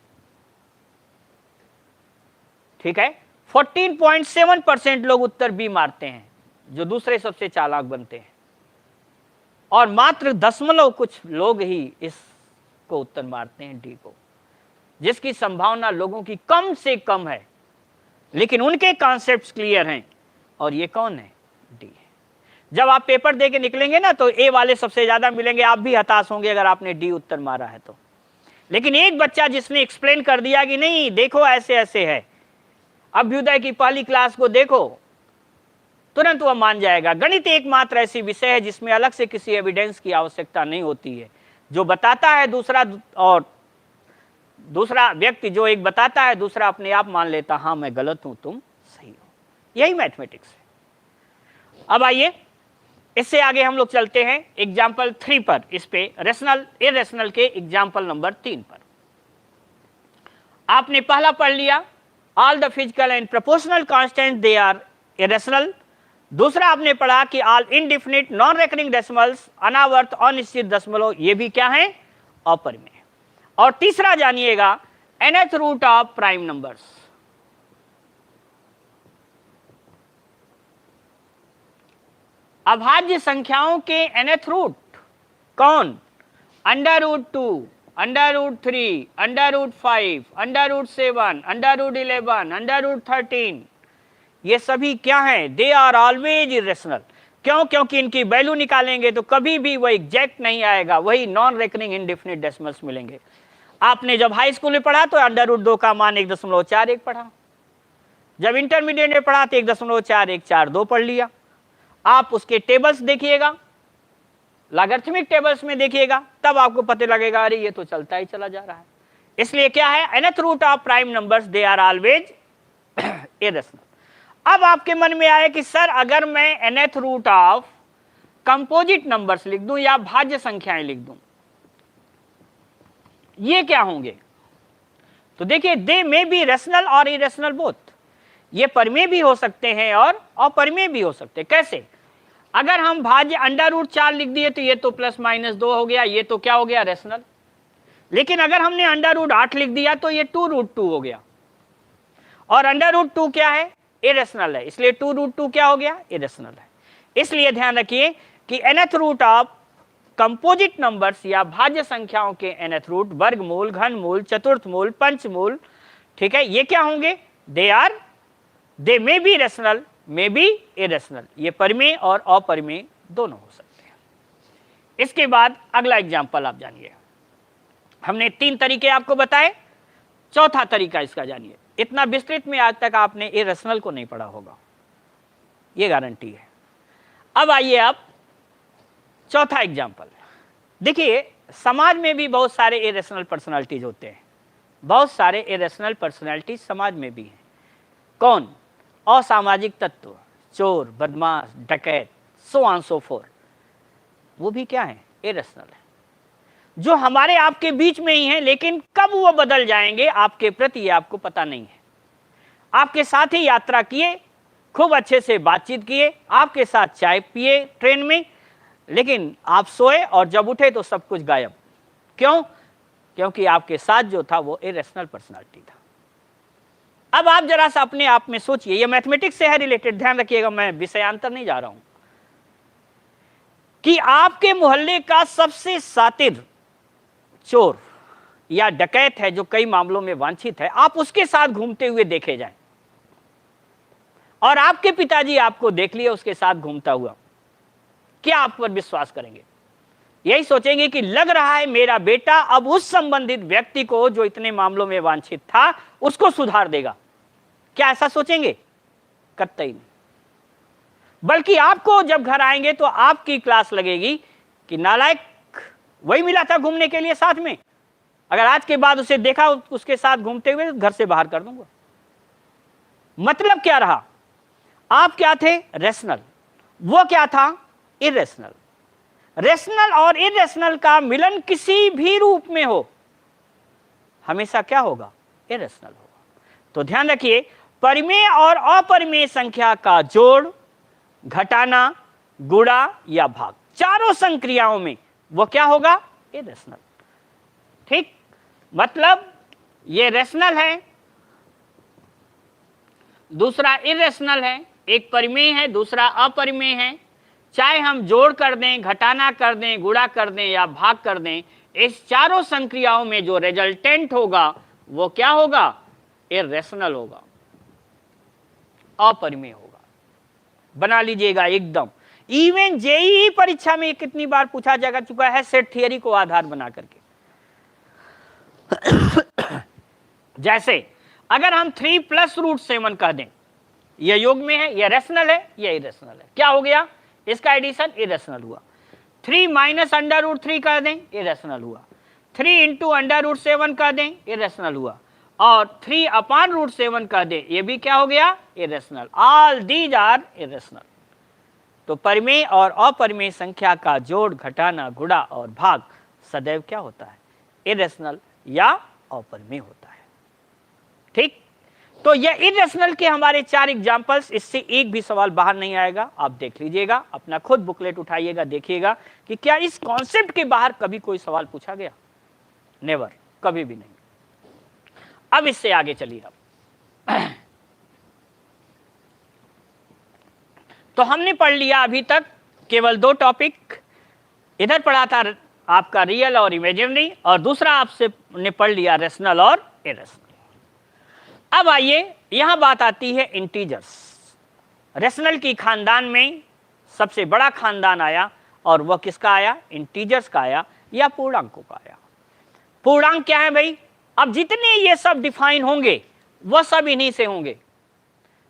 ठीक है। 14.7% लोग उत्तर बी मारते हैं, जो दूसरे सबसे चालाक बनते हैं, और मात्र दशमलव कुछ लोग ही इसको उत्तर मारते हैं, डी को, जिसकी संभावना लोगों की कम से कम है, लेकिन उनके कॉन्सेप्ट्स क्लियर हैं। और ये कौन है? डी है। जब आप पेपर देके निकलेंगे ना तो ए वाले सबसे ज्यादा मिलेंगे, आप भी हताश होंगे अगर आपने डी उत्तर मारा है तो। लेकिन एक बच्चा जिसने एक्सप्लेन कर दिया कि नहीं देखो ऐसे ऐसे है, अभ्युदय की पहली क्लास को देखो, तुरंत वह मान जाएगा। गणित एकमात्र ऐसी विषय है जिसमें अलग से किसी एविडेंस की आवश्यकता नहीं होती है। जो बताता है दूसरा, और दूसरा व्यक्ति जो एक बताता है, दूसरा अपने आप मान लेता, हाँ मैं गलत हूं तुम सही हो। यही मैथमेटिक्स है। अब आइए इससे आगे हम लोग चलते हैं एग्जाम्पल 3 पर, इस पे रेशनल इरेशनल के एग्जाम्पल नंबर 3 पर। आपने पहला पढ़ लिया, all the physical and proportional constant they are irrational. दूसरा आपने पढ़ा कि all indefinite non recurring decimals, अनावर्त अनिश्चित दशमलव, ये भी क्या है? अपरिमेय। और तीसरा जानिएगा nth root of prime numbers. अभाज्य संख्याओं के nth रूट कौन? Under root 2, under root 3, under root 5, under root 7, under root 11, under root 13, ये सभी क्या हैं? They are always irrational. क्यों? क्योंकि इनकी वैल्यू निकालेंगे तो कभी भी वह एग्जैक्ट नहीं आएगा, वही नॉन रेकरिंग इनडिफिनिट डेसिमल्स मिलेंगे। आपने जब हाई स्कूल में पढ़ा तो अंडर रूट 2 का मान 1.41 पढ़ा, जब इंटरमीडिएट में पढ़ा तो 1.4142 पढ़ लिया। आप उसके टेबल्स देखिएगा, लॉगरिथमिक टेबल्स में देखिएगा, तब आपको पता लगेगा अरे ये तो चलता ही चला जा रहा है। इसलिए क्या है? nth root of prime numbers they are always irrational. अब आपके मन में आए कि सर अगर मैं nth root of composite numbers लिख दूं या भाज्य संख्याएं लिख दूं, ये क्या होंगे? तो देखिए, दे मे बी रेशनल और इरेशनल बोथ। ये परिमेय भी हो सकते हैं और अपरिमेय भी हो सकते हैं। कैसे? अगर हम भाज्य अंडर रूट 4 लिख दिए तो ये तो प्लस माइनस 2 हो गया, ये तो क्या हो गया? रेशनल। लेकिन अगर हमने अंडर रूट 8 लिख दिया तो ये 2 रूट 2 हो गया, और अंडर रूट 2 क्या है? इरेशनल है, इसलिए 2 रूट 2 क्या हो गया? इरेशनल है। इसलिए ध्यान रखिए कि nth root of composite numbers या भाज्य संख्याओं के nth रूट, वर्गमूल, घनमूल, चतुर्थमूल, पंचमूल, ठीक है, ये क्या होंगे? They may be rational, may be irrational. ये परिमेय और अपरिमेय दोनों हो सकते हैं। इसके बाद अगला एग्जाम्पल आप जानिए। हमने 3 तरीके आपको बताए, चौथा तरीका इसका जानिए। इतना विस्तृत में आज तक आपने इरेशनल को नहीं पढ़ा होगा, ये गारंटी है। अब आइए आप चौथा एग्जाम्पल। देखिए समाज में भी बहुत सारे इरेशनल पर्सनालिटीज होते हैं, बहुत सारे इरेशनल पर्सनालिटीज समाज में भी हैं। कौन? असामाजिक तत्व, चोर, बदमाश, डकैत, सो ऑन सो फोर्थ, वो भी क्या है? इरेशनल है, जो हमारे आपके बीच में ही है, लेकिन कब वो बदल जाएंगे आपके प्रति आपको पता नहीं है। आपके साथ ही यात्रा किए, खूब अच्छे से बातचीत किए, आपके साथ चाय पिए ट्रेन में, लेकिन आप सोए और जब उठे तो सब कुछ गायब। क्यों? क्योंकि आपके साथ जो था वो इरेशनल पर्सनालिटी था। अब आप जरा सा अपने आप में सोचिए, ये मैथमेटिक्स से है रिलेटेड, ध्यान रखिएगा, मैं विषयांतर नहीं जा रहा हूं, कि आपके मोहल्ले का सबसे शातिर चोर या डकैत है जो कई मामलों में वांछित है, आप उसके साथ घूमते हुए देखे जाएं और आपके पिताजी आपको देख लिए उसके साथ घूमता हुआ, क्या आप पर विश्वास करेंगे? यही सोचेंगे कि लग रहा है मेरा बेटा अब उस संबंधित व्यक्ति को जो इतने मामलों में वांछित था उसको सुधार देगा। क्या ऐसा सोचेंगे? कतई नहीं। बल्कि आपको जब घर आएंगे तो आपकी क्लास लगेगी कि नालायक वही मिला था घूमने के लिए साथ में, अगर आज के बाद उसे देखा उसके साथ घूमते हुए घर से बाहर कर दूंगा। मतलब क्या रहा? आप क्या थे? रेशनल, वो क्या था? इरेशनल। रेशनल और इरेशनल का मिलन किसी भी रूप में हो, हमेशा क्या होगा? इरेशनल होगा। तो ध्यान रखिए, परिमेय और अपरिमेय संख्या का जोड़, घटाना, गुणा या भाग, चारों संक्रियाओं में वो क्या होगा? इरेशनल। ठीक, मतलब ये रेशनल है, दूसरा इरेशनल है, एक परिमेय है, दूसरा अपरिमेय है। चाहे हम जोड़ कर दें, घटाना कर दें, गुणा कर दें या भाग कर दें, इस चारों संक्रियाओं में जो रिजल्टेंट होगा वो क्या होगा? इरेशनल होगा, अपरिमेय होगा। बना लीजिएगा एकदम। इवन जेईई परीक्षा में कितनी बार पूछा जा चुका है सेट थियरी को आधार बना करके। जैसे अगर हम 3 + √7 कह दें, यह योग में है, यह रेशनल है, यह इरेशनल है, क्या हो गया? इसका एडिशन इरेशनल हुआ। 3 - √3 कह दें, इरेशनल हुआ। 3 × √7 कह दें, इरेशनल हुआ। और 3/√7 कह दें, ये भी क्या हो गया? Irrational. All these are irrational. तो परिमेय और अपरिमेय संख्या का जोड़, घटाना, गुणा और भाग सदैव क्या होता है? इरेशनल या अपरिमेय होता है। ठीक, तो ये इरेशनल के हमारे 4 एग्जांपल्स, इससे एक भी सवाल बाहर नहीं आएगा। आप देख लीजिएगा, अपना खुद बुकलेट उठाइएगा, देखिएगा कि क्या इस कॉन्सेप्ट के बाहर कभी कोई सवाल पूछा गया? नेवर, कभी भी नहीं। अब इससे आगे चलिए। अब तो हमने पढ़ लिया अभी तक केवल 2 टॉपिक। इधर पढ़ा था आपका रियल और इमेजिनरी, और दूसरा आपसे ने पढ़ लिया रेशनल और इरेशनल। अब आइए, यहां बात आती है इंटीजर्स। रेशनल की खानदान में सबसे बड़ा खानदान आया, और वह किसका आया? इंटीजर्स का आया या पूर्णांकों का आया। पूर्णांक क्या है भाई? अब जितने ये सब डिफाइन होंगे वह सब इन्हीं से होंगे।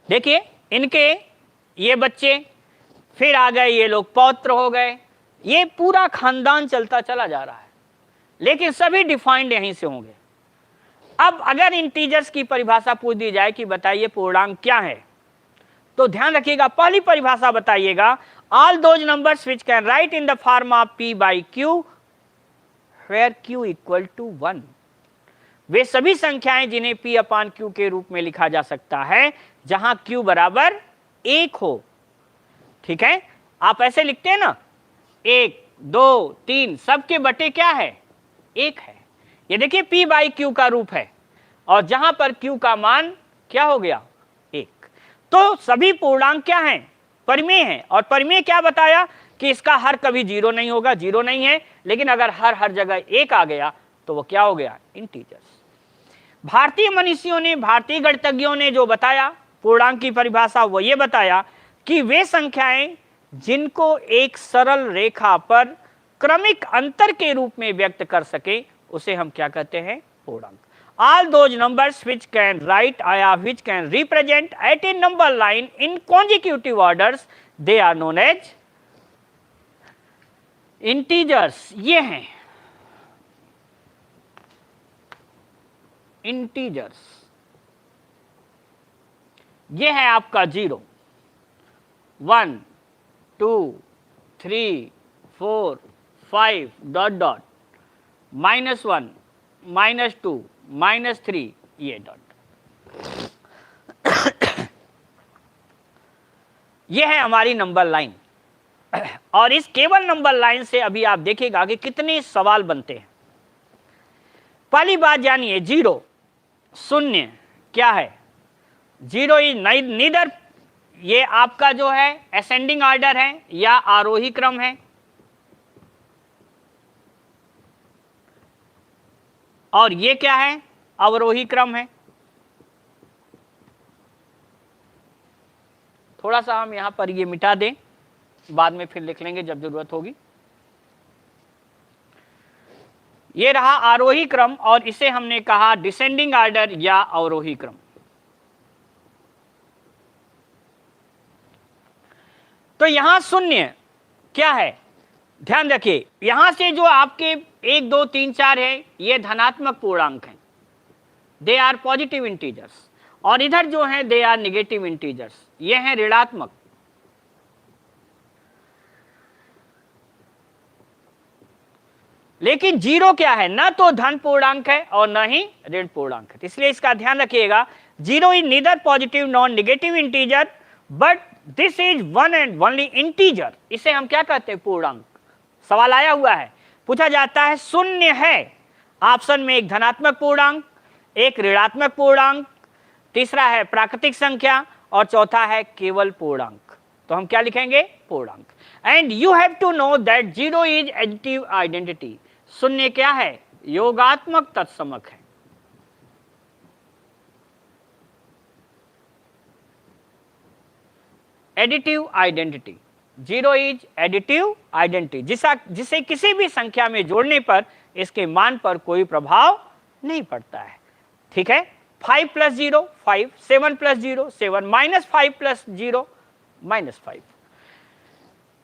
देखिए, इनके ये बच्चे, फिर आ गए ये लोग पौत्र हो गए, ये पूरा खानदान चलता चला जा रहा है, लेकिन सभी डिफाइंड यहीं से होंगे। अब अगर इंटीजर्स की परिभाषा पूछ दी जाए कि बताइए पूर्णांक क्या है, तो ध्यान रखिएगा, पहली परिभाषा बताइएगा, all those numbers which can write in the form of p/q where q = 1। वे सभी संख्याएं जिन्हें p/q के रूप में लिखा जा सकता है जहां q बराबर 1 हो। ठीक है, आप ऐसे लिखते हैं ना, 1, 2, 3, सबके बटे क्या है? 1 है। ये देखिए p/q का रूप है, और जहां पर q का मान क्या हो गया? 1। तो सभी पूर्णांक क्या हैं? परिमेय हैं। और परिमेय क्या बताया कि इसका हर कभी 0 नहीं होगा, 0 नहीं है, लेकिन अगर हर जगह 1 आ गया तो वो क्या हो गया? इंटीजर्स। भारतीय मनीषियों ने, भारतीय गणितज्ञों ने जो बताया पूर्णांक की परिभाषा, वो ये बताया कि वे संख्याएं जिनको एक सरल रेखा पर क्रमिक अंतर के रूप में व्यक्त कर सके, उसे हम क्या कहते हैं? पूर्णांक। all those numbers which can write which can represent at a number line in consecutive orders, they are known as integers. ये हैं integers. ये है आपका 0, 1, 2, 3, 4, 5 डॉट डॉट, -1, -2, -3 ये डॉट। ये है हमारी नंबर लाइन। और इस केवल नंबर लाइन से अभी आप देखिएगा कि कितने सवाल बनते हैं। पहली बात जानिए, 0 शून्य क्या है? 0 इज नीदर, ये आपका जो है असेंडिंग ऑर्डर है या आरोही क्रम है, और ये क्या है? अवरोही क्रम है। थोड़ा सा हम यहां पर ये मिटा दें, बाद में फिर लिख लेंगे जब जरूरत होगी। ये रहा आरोही क्रम और इसे हमने कहा डिसेंडिंग ऑर्डर या अवरोही क्रम। तो यहां शून्य क्या है? ध्यान रखिए, यहां से जो आपके 1, 2, 3, 4 है ये धनात्मक पूर्णांक हैं, दे आर पॉजिटिव इंटीजर्स, और इधर जो है दे आर नेगेटिव इंटीजर्स, ये हैं ऋणात्मक। लेकिन 0 क्या है? ना तो धन पूर्णांक है और ना ही ऋण पूर्णांक है, इसलिए इसका ध्यान रखिएगा। 0 is neither positive non negative integer, but this is one and only integer. इसे हम क्या कहते हैं? पूर्णांक। सवाल आया हुआ है, पूछा जाता है शून्य है, ऑप्शन में एक धनात्मक पूर्णांक, एक ऋणात्मक पूर्णांक, तीसरा है प्राकृतिक संख्या और चौथा है केवल पूर्णांक। तो हम क्या लिखेंगे? पूर्णांक। And you have to know that 0 is additive identity. शून्य क्या है? योगात्मक तत्समक है। Additive identity, 0 is additive identity, जिसे किसी भी संख्या में जोड़ने पर इसके मान पर कोई प्रभाव नहीं पड़ता है। ठीक है, 5 + 0 5, 7 + 0 7, -5 + 0 -5।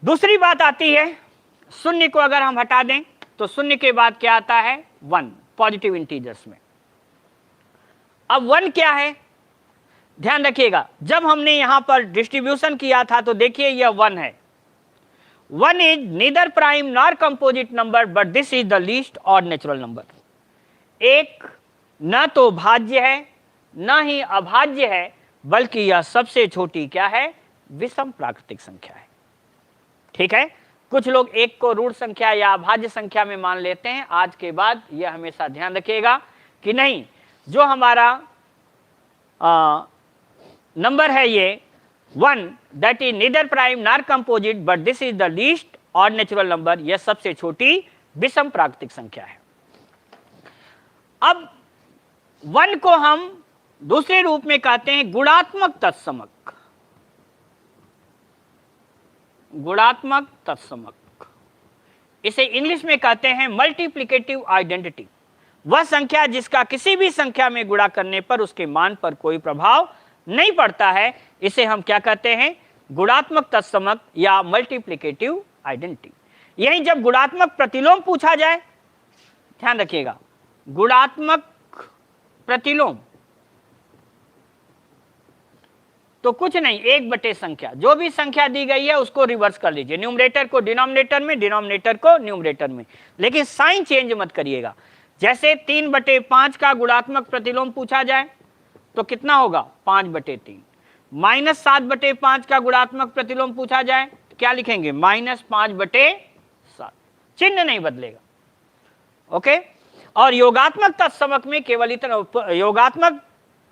दूसरी बात आती है, शून्य को अगर हम हटा दें तो शून्य के बाद क्या आता है? 1 पॉजिटिव इंटीजर्स में। अब 1 क्या है? ध्यान रखिएगा, जब हमने यहां पर डिस्ट्रीब्यूशन किया था तो देखिए यह 1 है। 1 is neither prime nor composite number, but this is the least odd natural number. एक न तो भाज्य है न ही अभाज्य है, बल्कि यह सबसे छोटी क्या है? विषम प्राकृतिक संख्या है। ठीक है, कुछ लोग एक को ऋण संख्या या अभाज्य संख्या में मान लेते हैं। आज के बाद यह हमेशा ध्यान रखिएगा कि नहीं, जो हमारा नंबर है ये 1, that is neither prime nor composite, but this is the least odd natural number, यह सबसे छोटी विषम प्राकृतिक संख्या है। अब 1 को हम दूसरे रूप में कहते हैं गुणात्मक तत्समक। गुणात्मक तत्समक, इसे इंग्लिश में कहते हैं मल्टीप्लिकेटिव आइडेंटिटी। वह संख्या जिसका किसी भी संख्या में गुणा करने पर उसके मान पर कोई प्रभाव नहीं पड़ता है, इसे हम क्या कहते हैं? गुणात्मक तत्समक या मल्टीप्लिकेटिव आइडेंटिटी। यही जब गुणात्मक प्रतिलोम पूछा जाए, ध्यान रखिएगा, गुणात्मक प्रतिलोम तो कुछ नहीं, 1 संख्या, जो भी संख्या दी गई है उसको रिवर्स कर लीजिए, न्यूमरेटर को डिनोमिनेटर में, डिनोमिनेटर को न्यूमरेटर में, लेकिन साइन चेंज मत करिएगा। जैसे 3/5 का गुणात्मक प्रतिलोम पूछा जाए तो कितना होगा? 5/3। -7/5 का गुणात्मक प्रतिलोम पूछा जाए तो क्या लिखेंगे? -5/7, चिन्ह नहीं बदलेगा। ओके, और योगात्मक तत्समक में केवल इतना, योगात्मक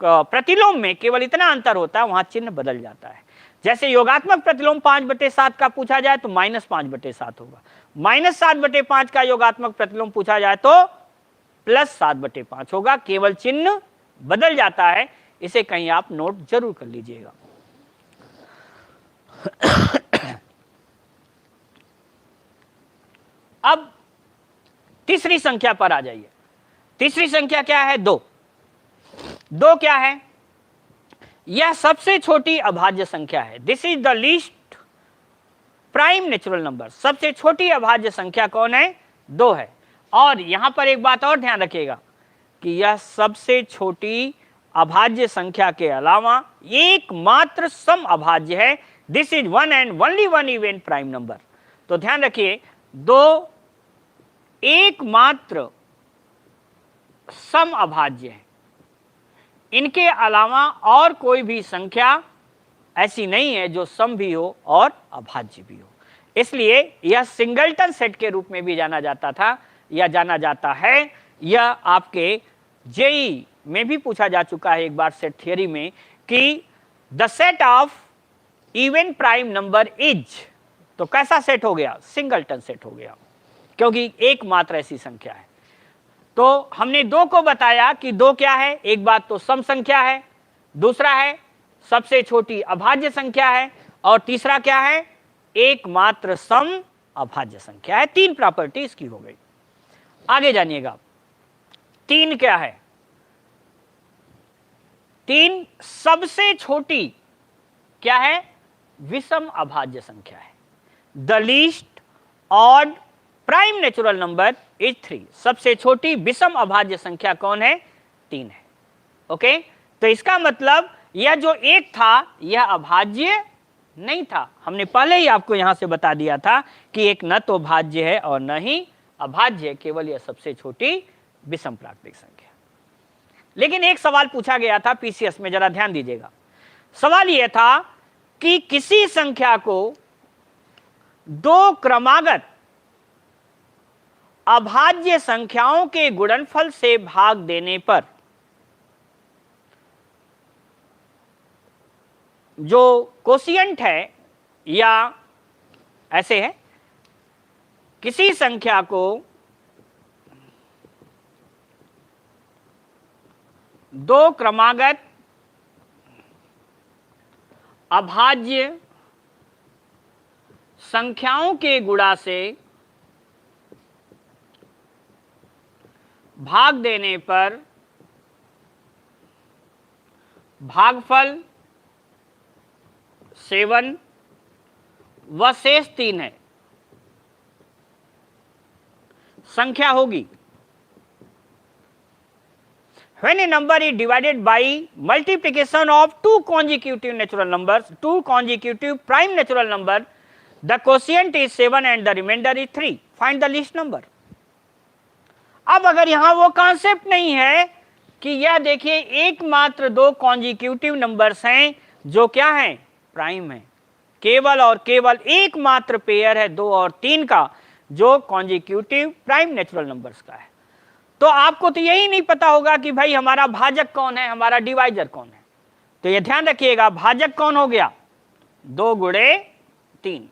प्रतिलोम में केवल इतना अंतर होता है, वहां चिन्ह बदल जाता है। जैसे योगात्मक प्रतिलोम 5/7 का पूछा जाए तो -5/7 होगा, -7/5 का योगात्मक प्रतिलोम पूछा जाए तो +7/5 होगा, केवल चिन्ह बदल जाता है। इसे कहीं आप नोट जरूर कर लीजिएगा। अब तीसरी संख्या पर आ जाइए। तीसरी संख्या क्या है? 2। 2 क्या है? यह सबसे छोटी अभाज्य संख्या है। This is the least prime natural number. सबसे छोटी अभाज्य संख्या कौन है? 2 है। और यहां पर एक बात और ध्यान रखिएगा कि यह सबसे छोटी अभाज्य संख्या के अलावा एकमात्र सम अभाज्य है। This is one and only one even prime number. तो ध्यान रखिए, 2 एकमात्र सम अभाज्य है, इनके अलावा और कोई भी संख्या ऐसी नहीं है जो सम भी हो और अभाज्य भी हो। इसलिए यह सिंगलटन सेट के रूप में भी जाना जाता था या जाना जाता है। यह आपके जेई में भी पूछा जा चुका है एक बार सेट थियरी में कि the set of even prime number is, तो कैसा सेट हो गया? सिंगलटन सेट हो गया, क्योंकि एकमात्र ऐसी संख्या है। तो हमने 2 को बताया कि 2 क्या है? एक बात तो सम संख्या है, दूसरा है सबसे छोटी अभाज्य संख्या है, और तीसरा क्या है? एकमात्र सम अभाज्य संख्या है। 3 प्रॉपर्टी इसकी हो गई। आगे जानिएगा, 3 क्या है? 3 सबसे छोटी क्या है? विषम अभाज्य संख्या है। The least odd prime natural number is 3। सबसे छोटी विषम अभाज्य संख्या कौन है? 3 है। ओके, तो इसका मतलब यह जो 1 था यह अभाज्य नहीं था। हमने पहले ही आपको यहां से बता दिया था कि एक न तो भाज्य है और न ही अभाज्य, केवल यह सबसे छोटी विषम प्राकृतिक संख्या। लेकिन एक सवाल पूछा गया था पीसीएस में, जरा ध्यान दीजिएगा। सवाल यह था कि किसी संख्या को 2 क्रमागत अभाज्य संख्याओं के गुणनफल से भाग देने पर जो कोशिएंट है, या ऐसे है, किसी संख्या को 2 क्रमागत अभाज्य संख्याओं के गुणा से भाग देने पर भागफल 7 व शेष 3 है, संख्या होगी। When a number is divided by multiplication of 2 consecutive natural numbers, 2 consecutive prime natural number, the quotient is 7 and the remainder is 3. Find the least number. अब अगर यहां वो कॉन्सेप्ट नहीं है कि यह देखिए एकमात्र 2 कॉन्जिक्यूटिव नंबर्स हैं जो क्या हैं? प्राइम है। केवल और केवल एकमात्र पेयर है 2 और 3 का जो कॉन्जिक्यूटिव प्राइम नेचुरल नंबर्स का है। तो आपको तो यही नहीं पता होगा कि भाई हमारा भाजक कौन है, हमारा डिवाइजर कौन है। तो ये ध्यान रखिएगा, भाजक कौन हो गया? 2 गुणे 3,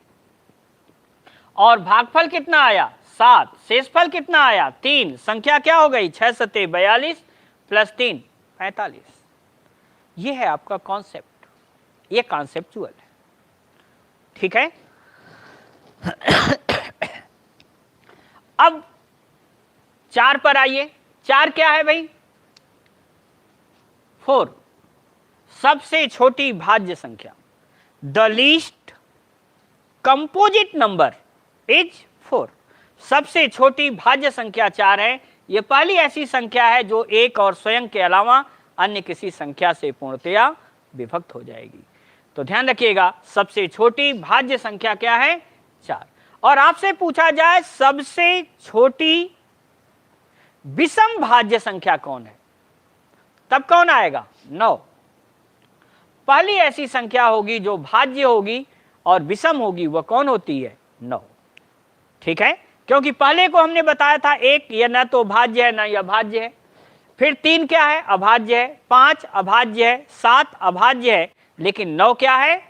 और भागफल कितना आया? 7। शेषफल कितना आया? 3। संख्या क्या हो गई? 6 सते 42 प्लस 3 45। ये है आपका कॉन्सेप्ट, ये कॉन्सेप्चुअल है। ठीक है। अब 4 पर आइए। 4 क्या है भाई? 4 सबसे छोटी भाज्य संख्या। The least composite number is 4। सबसे छोटी भाज्य संख्या 4 है। यह पहली ऐसी संख्या है जो 1 और स्वयं के अलावा अन्य किसी संख्या से पूर्णतया विभक्त हो जाएगी। तो ध्यान रखिएगा, सबसे छोटी भाज्य संख्या क्या है? 4। और आपसे पूछा जाए सबसे छोटी विषम भाज्य संख्या कौन है, तब कौन आएगा? 9। पहली ऐसी संख्या होगी जो भाज्य होगी और विषम होगी, वह कौन होती है? 9। ठीक है, क्योंकि पहले को हमने बताया था 1 यह न तो भाज्य है न यह अभाज्य है। फिर 3 क्या है? अभाज्य है। 5 अभाज्य है। 7 अभाज्य है। लेकिन 9 क्या है?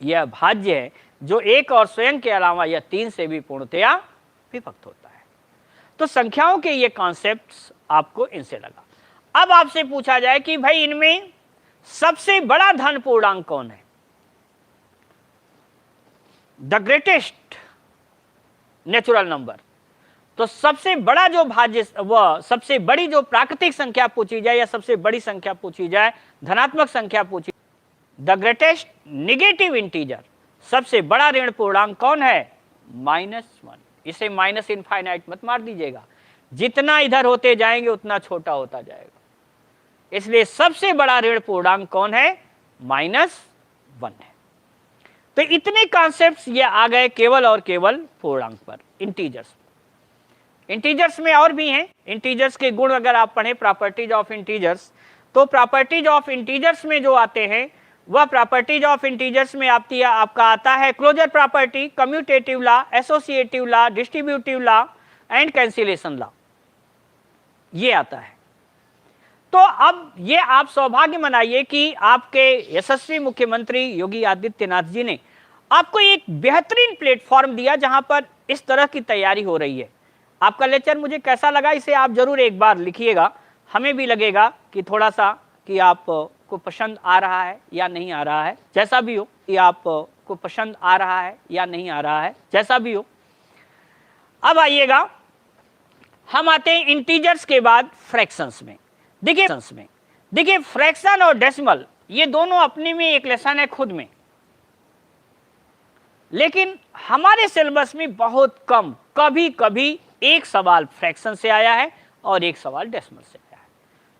यह भाज्य है, जो 1 और स्वयं के अलावा यह 3 से भी पूर्णतया विभक्त होता है। तो संख्याओं के ये कॉन्सेप्ट्स आपको इनसे लगा। अब आपसे पूछा जाए कि भाई इनमें सबसे बड़ा धन पूर्णांक कौन है? The greatest natural number. तो सबसे बड़ा जो भाज्य वह सबसे बड़ी जो प्राकृतिक संख्या पूछी जाए या सबसे बड़ी संख्या पूछी जाए, धनात्मक संख्या पूछी, द ग्रेटेस्ट निगेटिव इंटीजर, सबसे बड़ा ऋण पूर्णांक कौन है? -1। इसे माइनस इनफाइनाइट मत मार दीजिएगा, जितना इधर होते जाएंगे उतना छोटा होता जाएगा, इसलिए सबसे बड़ा ऋण पूर्णांक कौन है? -1 है। तो इतने कॉन्सेप्ट्स ये आ गए केवल और केवल पूर्णांक पर, इंटीजर्स। इंटीजर्स में और भी हैं, इंटीजर्स के गुण अगर आप पढ़ें, प्रॉपर्टीज ऑफ इंटीजर्स, तो प्रॉपर्टीज ऑफ इंटीजर्स में जो आते हैं वह प्रॉपर्टीज ऑफ इंटीजर्स में आपका आता है closure property, commutative law, associative law, distributive law and cancellation law, ये आता है। तो अब ये आप सौभाग्य मनाइए कि आपके यशस्वी मुख्यमंत्री योगी आदित्यनाथ जी ने आपको एक बेहतरीन प्लेटफॉर्म दिया जहां पर इस तरह की तैयारी हो रही है। आपका लेक्चर मुझे कैसा लगा इसे आप जरूर एक बार लिखिएगा, हमें भी लगेगा कि थोड़ा सा कि आपको पसंद आ रहा है या नहीं आ रहा है, जैसा भी हो, कि आपको पसंद आ रहा है या नहीं आ रहा है, जैसा भी हो। अब आइएगा, हम आते हैं इंटीजर्स के बाद फ्रैक्शंस में। देखिए फ्रैक्शन और डेसिमल ये दोनों अपने में एक लेसन है खुद में, लेकिन हमारे सिलेबस में बहुत कम, कभी कभी एक सवाल फ्रैक्शन से आया है और एक सवाल डेसिमल से आया है,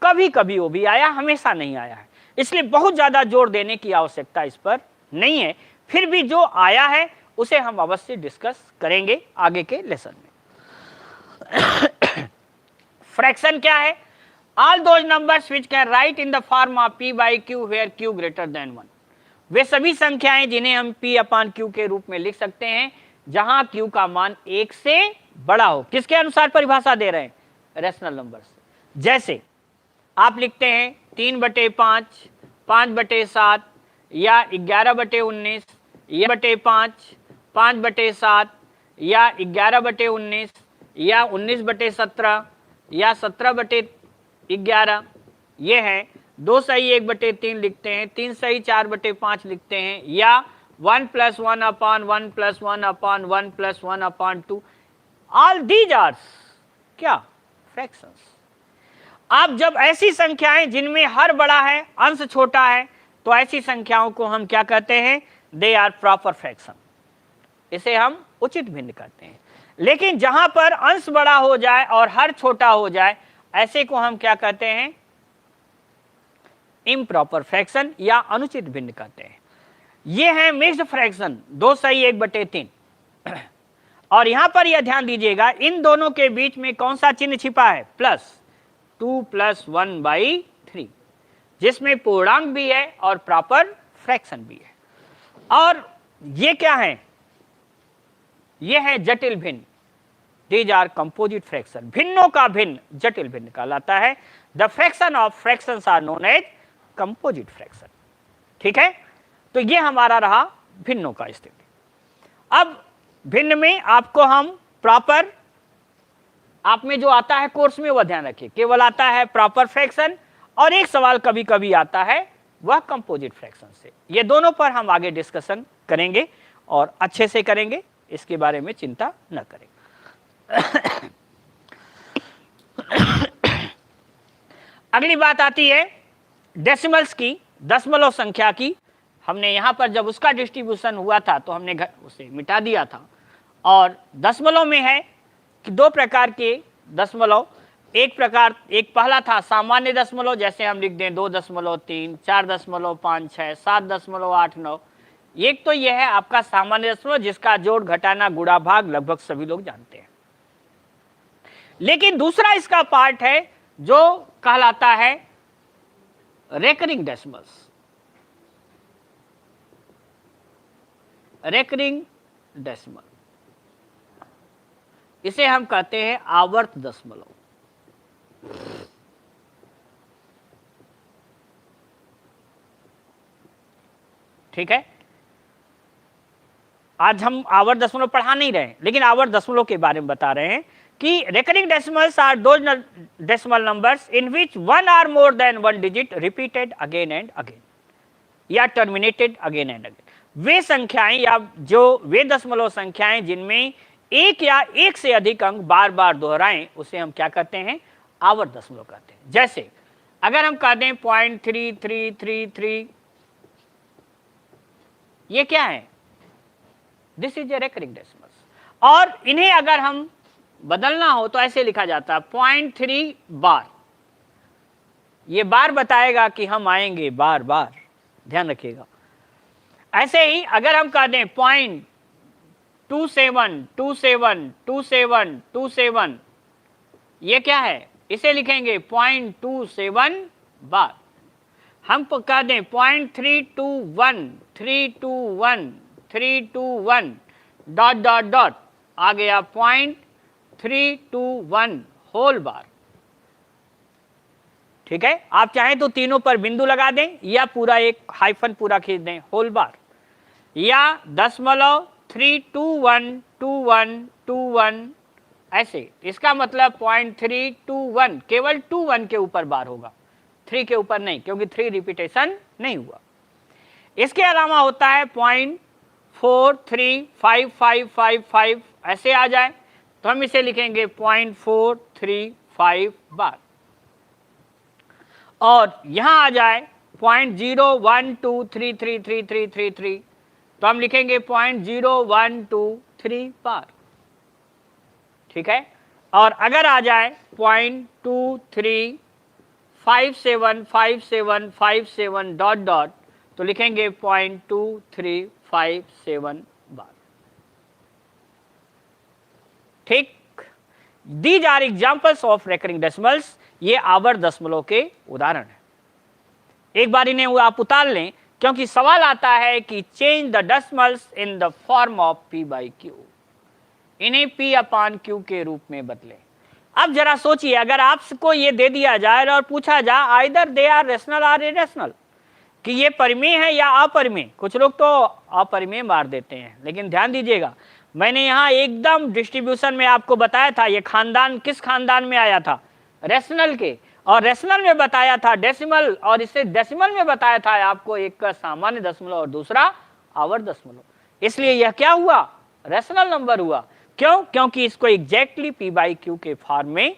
कभी कभी वो भी आया, हमेशा नहीं आया है, इसलिए बहुत ज्यादा जोर देने की आवश्यकता इस पर नहीं है। फिर भी जो आया है उसे हम अवश्य डिस्कस करेंगे आगे के लेसन में। फ्रैक्शन क्या है? All those numbers which can write in the form of p by q where q greater than 1, वे सभी संख्याएं जिन्हें हम p/q के रूप में लिख सकते हैं जहां q का मान 1 से बड़ा हो। किसके अनुसार परिभाषा दे रहे हैं? Rational numbers. जैसे आप लिखते हैं 3/5, 5/7 या 11/19 या 5, 5/7 या 11/19 या 19/17 या 17/11, ये है 2 सही 1/3 लिखते हैं, 3 सही 4/5 लिखते हैं, या 1 + 1/1 + 1/1 + 1/2, ऑल दीज आर क्या? फ्रैक्शंस। आप जब ऐसी संख्याएं जिनमें हर बड़ा है अंश छोटा है, तो ऐसी संख्याओं को हम क्या कहते हैं? दे आर प्रॉपर फ्रैक्शन, इसे हम उचित भिन्न कहते हैं। लेकिन जहां पर अंश बड़ा हो जाए और हर छोटा हो जाए, ऐसे को हम क्या कहते हैं? इम्प्रॉपर फ्रैक्शन या अनुचित भिन्न कहते हैं। ये है मिक्स्ड फ्रैक्शन, 2 सही 1/3। और यहां पर यह ध्यान दीजिएगा, इन दोनों के बीच में कौन सा चिन्ह छिपा है? +2 + 1/3, जिसमें पूर्णांक भी है और प्रॉपर फ्रैक्शन भी है। और ये क्या है? ये है जटिल भिन्न, दीज आर कंपोजिट फ्रैक्शन। भिन्नों का भिन्न जटिल भिन्न कहलाता है। The fraction of fractions are known as composite fraction. ठीक है, तो ये हमारा रहा भिन्नों का स्थिति। अब भिन्न में आपको हम प्रॉपर, आप में जो आता है कोर्स में वह ध्यान रखिए, केवल आता है प्रॉपर फ्रैक्शन, और एक सवाल कभी कभी आता है वह कंपोजिट फ्रैक्शन से। ये दोनों पर हम आगे डिस्कशन करेंगे और अच्छे से करेंगे, इसके बारे में चिंता न करें। अगली बात आती है डेसिमल्स की, दशमलव संख्या की। हमने यहां पर जब उसका डिस्ट्रीब्यूशन हुआ था तो हमने उसे मिटा दिया था। और दशमलव में है कि 2 प्रकार के दशमलव, एक पहला था सामान्य दशमलव, जैसे हम लिख दें 2.3, 4.56, 7.89। एक तो यह है आपका सामान्य दशमलव जिसका जोड़, घटाना, गुणा, भाग लगभग सभी लोग जानते हैं। लेकिन दूसरा इसका पार्ट है जो कहलाता है रेकरिंग डेसिमल्स। रेकरिंग डेसिमल, इसे हम कहते हैं आवर्त दशमलव। ठीक है, आज हम आवर्त दशमलव पढ़ा नहीं रहे, लेकिन आवर्त दशमलव के बारे में बता रहे हैं कि recurring decimals are those decimal numbers in which 1 or more than 1 digit repeated again and again या टर्मिनेटेड अगेन एंड अगेन। वे संख्याएं या जो वे दशमलव संख्याएं जिनमें एक या एक से अधिक अंक बार बार दोहराएं उसे हम क्या कहते हैं, आवर्त दशमलव कहते हैं। जैसे अगर हम कह दें 0.3333, ये क्या है, this is a recurring decimals. और इन्हें अगर हम बदलना हो तो ऐसे लिखा जाता है 0.3 बार, ये बार बताएगा कि हम आएंगे बार बार, ध्यान रखिएगा। ऐसे ही अगर हम कह दें 0.27272727, ये क्या है, इसे लिखेंगे 0.27 बार। हम कह दें 0.321 डॉट डॉट डॉट, आ गया 0.321 होल बार। ठीक है, आप चाहें तो तीनों पर बिंदु लगा दें या पूरा एक हाइफन पूरा खींच दें, होल बार, या 0.3212121 ऐसे। इसका मतलब 0.321 केवल 21 के ऊपर बार होगा, 3 के ऊपर नहीं, क्योंकि 3 रिपीटेशन नहीं हुआ। इसके अलावा होता है 0.435555, ऐसे आ जाए तो हम इसे लिखेंगे 0.435 बार। और यहां आ जाए 0.01233333, तो हम लिखेंगे 0.0123 बार। ठीक है, और अगर आ जाए 0.23575757 डॉट डॉट, तो लिखेंगे 0.2357 बार। ठीक, these are examples of recurring decimals, ये आवर्त दशमलव के उदाहरण है। एक बार इन्हें आप उतार लें, क्योंकि सवाल आता है कि change the decimals in the form of p by Q, इन्हें p अपान q के रूप में बदलें। अब जरा सोचिए, अगर आपको ये दे दिया जाए और पूछा जाए आइदर दे आर रेशनल और इरेशनल, कि ये परिमेय है या अपरिमेय, कुछ लोग तो अपरिमेय मार देते हैं, लेकिन ध्यान दीजिएगा, मैंने यहाँ एकदम डिस्ट्रीब्यूशन में आपको बताया था ये खानदान किस खानदान में आया था, रेशनल के, और रेशनल में बताया था डेसिमल, और इसे डेसिमल में बताया था आपको एक का सामान्य दशमलव और दूसरा आवर्त दशमलव। इसलिए यह क्या हुआ, रेशनल नंबर हुआ। क्यों, क्योंकि इसको एग्जैक्टली p बाई क्यू के फॉर्म में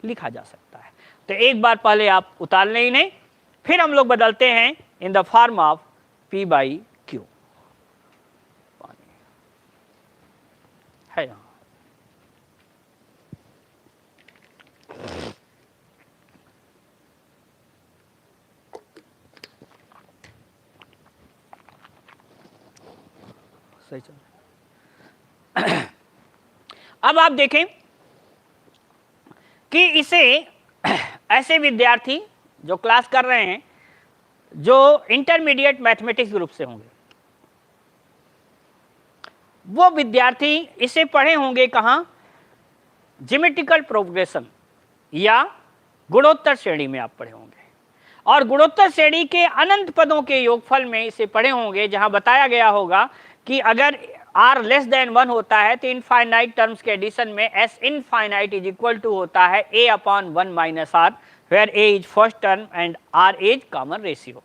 लिखा जा सकता है। तो एक बार पहले आप उतार लें इन्हें, फिर हम लोग बदलते हैं इन the form of p by Q. है यहाँ सही चल। अब आप देखें कि इसे ऐसे विद्यार्थी जो क्लास कर रहे हैं, जो इंटरमीडिएट मैथमेटिक्स ग्रुप से होंगे, वो विद्यार्थी इसे पढ़े होंगे कहाँ, ज्योमेट्रिकल प्रोग्रेशन या गुणोत्तर श्रेणी में आप पढ़े होंगे, और गुणोत्तर श्रेणी के अनंत पदों के योगफल में इसे पढ़े होंगे, जहां बताया गया होगा कि अगर r लेस देन 1 होता है तो इनफाइनाइट टर्म्स के एडिशन में s infinite is equal to होता है a upon 1 minus r, where a is first term and r is common ratio.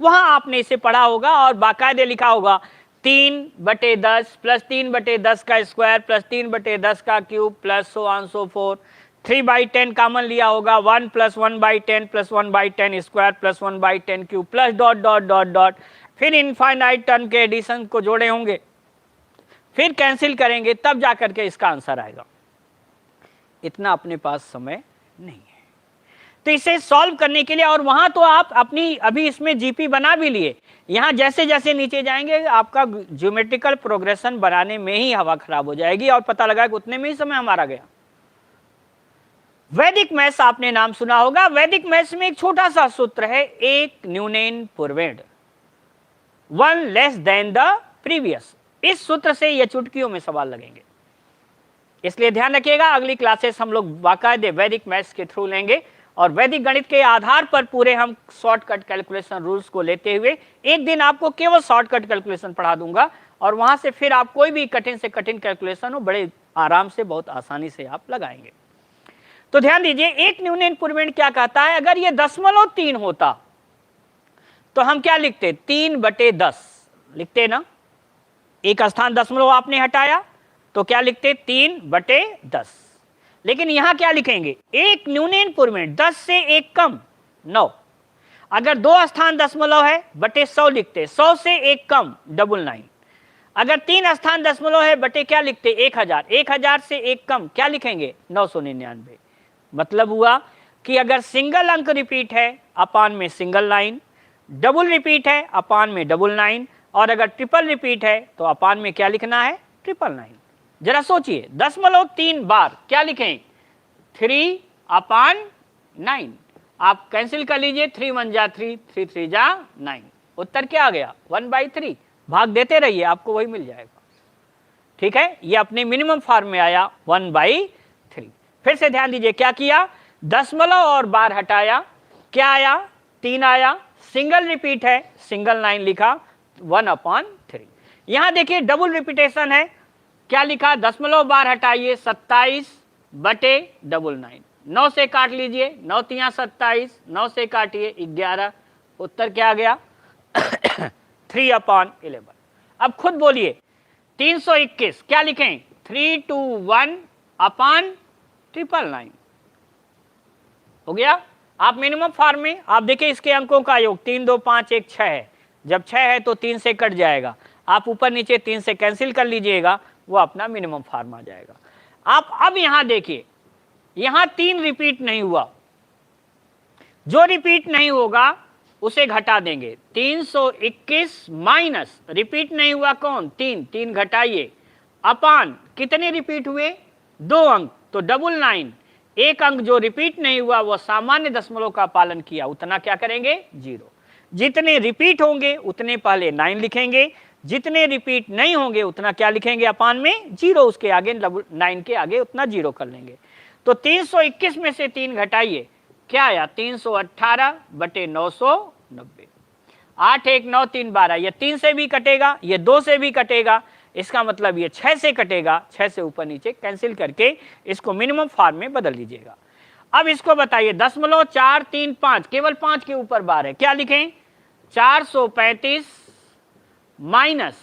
वहां आपने इसे पढ़ा होगा और बाकायदे लिखा होगा 3/10 प्लस 3/10 का स्क्वायर प्लस 3/10 का cube plus so on so fourth, 3/10 common लिया होगा, 1 plus 1/10 plus 1/10 square plus 1/10 cube plus dot dot dot dot, फिर इनफाइनाइट टर्म के एडिशन को जोड़े होंगे, फिर कैंसिल करेंगे, तब जाकर के इसका आंसर आएगा। इतना अपने पास समय नहीं है, तो इसे सॉल्व करने के लिए, और वहां तो आप अपनी अभी इसमें जीपी बना भी लिए, यहां जैसे जैसे नीचे जाएंगे आपका ज्योमेट्रिकल प्रोग्रेशन बनाने में ही हवा खराब हो जाएगी, और पता लगा कि उतने में ही समय हमारा गया। वैदिक मैथ्स आपने नाम सुना होगा, वैदिक मैथ्स में एक छोटा सा सूत्र है, एक न्यूनेन पूर्वेण, 1 लेस देन द प्रीवियस। इस सूत्र से ये चुटकियों में सवाल लगेंगे, इसलिए ध्यान रखिएगा। अगली क्लासेस हम लोग बाकायदे वैदिक मैथ्स के थ्रू लेंगे, और वैदिक गणित के आधार पर पूरे हम शॉर्टकट कैलकुलेशन रूल्स को लेते हुए एक दिन आपको केवल शॉर्टकट कैलकुलेशन पढ़ा दूंगा, और वहां से फिर आप कोई भी कठिन से कठिन कैलकुलेशन हो बड़े आराम से बहुत आसानी से आप लगाएंगे। तो ध्यान दीजिए, एक न्यूनेन पूर्वेण क्या कहता है, अगर ये 0.3 होता तो हम क्या लिखते, 3/10 लिखते ना, एक स्थान दशमलव आपने हटाया तो क्या लिखते 3/10। लेकिन यहां क्या लिखेंगे, एक न्यूनतम में 10 से एक कम 9, अगर 2 स्थान दशमलव है बटे 100 लिखते, 100 से एक कम 99, अगर 3 स्थान दशमलव है बटे क्या लिखते 1000, 1000 से एक कम क्या लिखेंगे 999। मतलब हुआ कि अगर सिंगल अंक रिपीट है अपान में सिंगल लाइन, डबल रिपीट है अपान में डबल लाइन, और अगर ट्रिपल रिपीट है तो अपान में क्या लिखना है 999। जरा सोचिए 0.3 बार क्या लिखें 3/9, आप कैंसिल कर लीजिए, 3 1 जा 3, 3 3 जा 9, उत्तर क्या आ गया 1/3। भाग देते रहिए आपको वही मिल जाएगा। ठीक है, ये अपने मिनिमम फॉर्म में आया 1/3। फिर से ध्यान दीजिए क्या किया, दशमलव और बार हटाया, क्या आया 3 आया, सिंगल रिपीट है सिंगल लाइन लिखा 1/3। यहां देखिए डबल रिपीटेशन है, क्या लिखा दशमलव बार हटाइए 27/9, 9 से काट लीजिए, 9 तिया 27, 9 से काटिए 11, उत्तर क्या आ गया 3/11। अब खुद बोलिए 321 क्या लिखें 321/999 हो गया। आप मिनिमम फॉर्म में आप देखिए इसके अंकों का योग 3 2 5 1 6 है, जब 6 है तो 3 से कट जाएगा, आप ऊपर नीचे 3 से कैंसिल कर लीजिएगा, वो अपना मिनिमम फॉर्म आ जाएगा। आप अब यहां देखिए, यहां 3 रिपीट नहीं हुआ, जो रिपीट नहीं होगा उसे घटा देंगे, 321 माइनस रिपीट नहीं हुआ कौन 3, 3 घटाइए अपान कितने रिपीट हुए 2 अंक, तो 99, एक अंक जो रिपीट नहीं हुआ वो सामान्य दशमलव का पालन किया, उतना क्या करेंगे 0। जितने रिपीट होंगे उतने पहले 9 लिखेंगे, जितने रिपीट नहीं होंगे उतना क्या लिखेंगे अपान में 0, उसके आगे 9 के आगे उतना 0 कर लेंगे। तो 321 में से 3 घटाइए, क्या आया 318/990, 8 1 9 3 12, ये 3 से भी कटेगा, ये 2 से भी कटेगा, इसका मतलब ये 6 से कटेगा, 6 से ऊपर नीचे कैंसिल करके इसको मिनिमम फॉर्म में बदल लीजिएगा। अब इसको बताइए 0.435 केवल 5 के ऊपर बार है, क्या लिखें 435 माइनस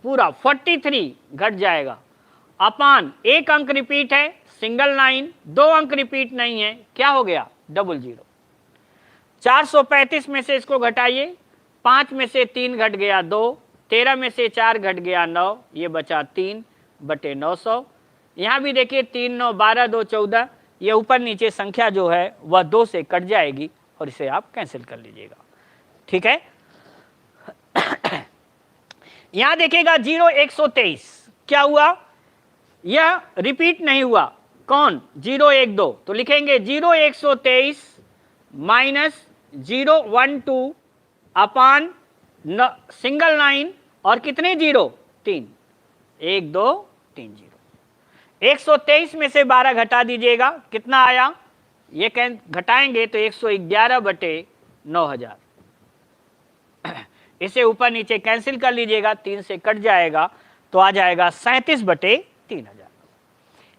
पूरा 43 घट जाएगा अपान एक अंक रिपीट है सिंगल लाइन, 2 अंक रिपीट नहीं है, क्या हो गया 00। 435 में से इसको घटाइए, 5 में से 3 घट गया 2, 13 में से 4 घट गया 9, ये बचा 3/900। यहाँ भी देखिए 3 9 12 2 14, ये ऊपर नीचे संख्या जो है वह 2 से कट जाएगी और इसे आप कैंसिल कर लीजिएगा। ठीक है, यहां देखिएगा 0 123 क्या हुआ, यह रिपीट नहीं हुआ कौन 0 1 2, तो लिखेंगे 0 123 माइनस 0 1 2 अपान सिंगल लाइन और कितने 0 3, 1 2 3 0। 123 में से 12 घटा दीजिएगा, कितना आया, ये घटाएंगे तो 111/9000, इसे ऊपर नीचे कैंसिल कर लीजिएगा, 3 से कट जाएगा तो आ जाएगा 37/3000।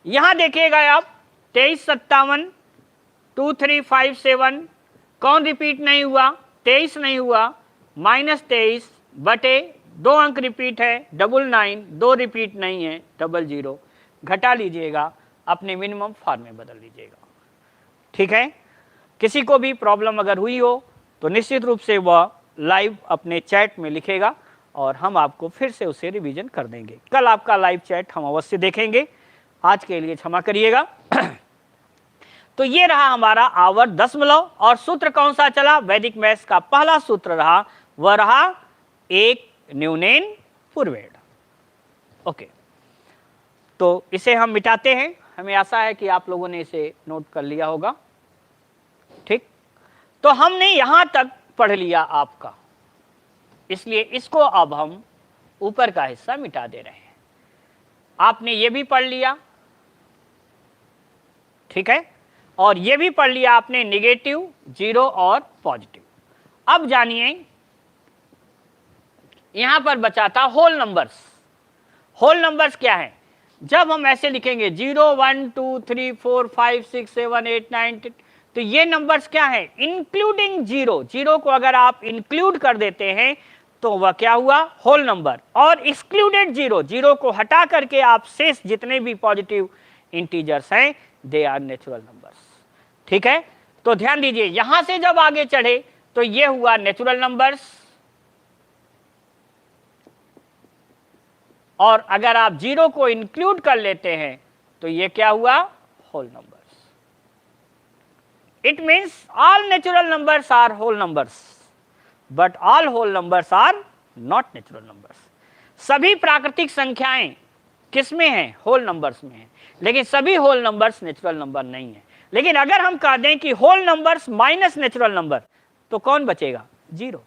यहां देखिएगा आप 2357 2357 कौन रिपीट नहीं हुआ 23 नहीं हुआ, -23/2 अंक रिपीट है 99, 2 रिपीट नहीं है 00, घटा लीजिएगा अपने मिनिमम फॉर्म में बदल लीजिएगा। ठीक है, किसी को भी प्रॉब्लम अगर हुई हो तो निश्चित रूप से वह लाइव अपने चैट में लिखेगा और हम आपको फिर से उसे रिवीजन कर देंगे। कल आपका लाइव चैट हम अवश्य देखेंगे, आज के लिए क्षमा करिएगा। तो ये रहा हमारा आवर्त दशमलव, और सूत्र कौन सा चला, वैदिक मैथ्स का पहला सूत्र रहा, वह रहा एक न्यूनेन पूर्वेण। ओके, तो इसे हम मिटाते हैं, हमें आशा है कि आप लोगों ने इसे नोट कर लिया होगा। ठीक, तो हमने यहां तक पढ़ लिया आपका, इसलिए इसको अब हम ऊपर का हिस्सा मिटा दे रहे हैं। आपने ये भी पढ़ लिया, ठीक है, और ये भी पढ़ लिया आपने नेगेटिव, जीरो और पॉजिटिव। अब जानिए यहां पर बचा था होल नंबर्स। होल नंबर्स क्या है, जब हम ऐसे लिखेंगे 0 1 2 3 4 5 6 7 8 9 10, तो ये नंबर्स क्या है इंक्लूडिंग जीरो। जीरो को अगर आप इंक्लूड कर देते हैं तो वह क्या हुआ, होल नंबर। और एक्सक्लूडेड जीरो, जीरो को हटा करके आप शेष जितने भी पॉजिटिव इंटीजर्स हैं दे आर नेचुरल नंबर्स। ठीक है, तो ध्यान दीजिए यहां से जब आगे चढ़े तो ये हुआ नेचुरल नंबर्स, और अगर आप जीरो को इंक्लूड कर लेते हैं तो ये क्या हुआ, whole numbers. It means all natural numbers are whole numbers but all whole numbers are not natural numbers. सभी प्राकृतिक संख्याएं किसमें हैं, होल नंबर्स में हैं, लेकिन सभी होल नंबर्स नेचुरल नंबर नहीं है। लेकिन अगर हम कह दें कि whole numbers minus natural number तो कौन बचेगा, जीरो।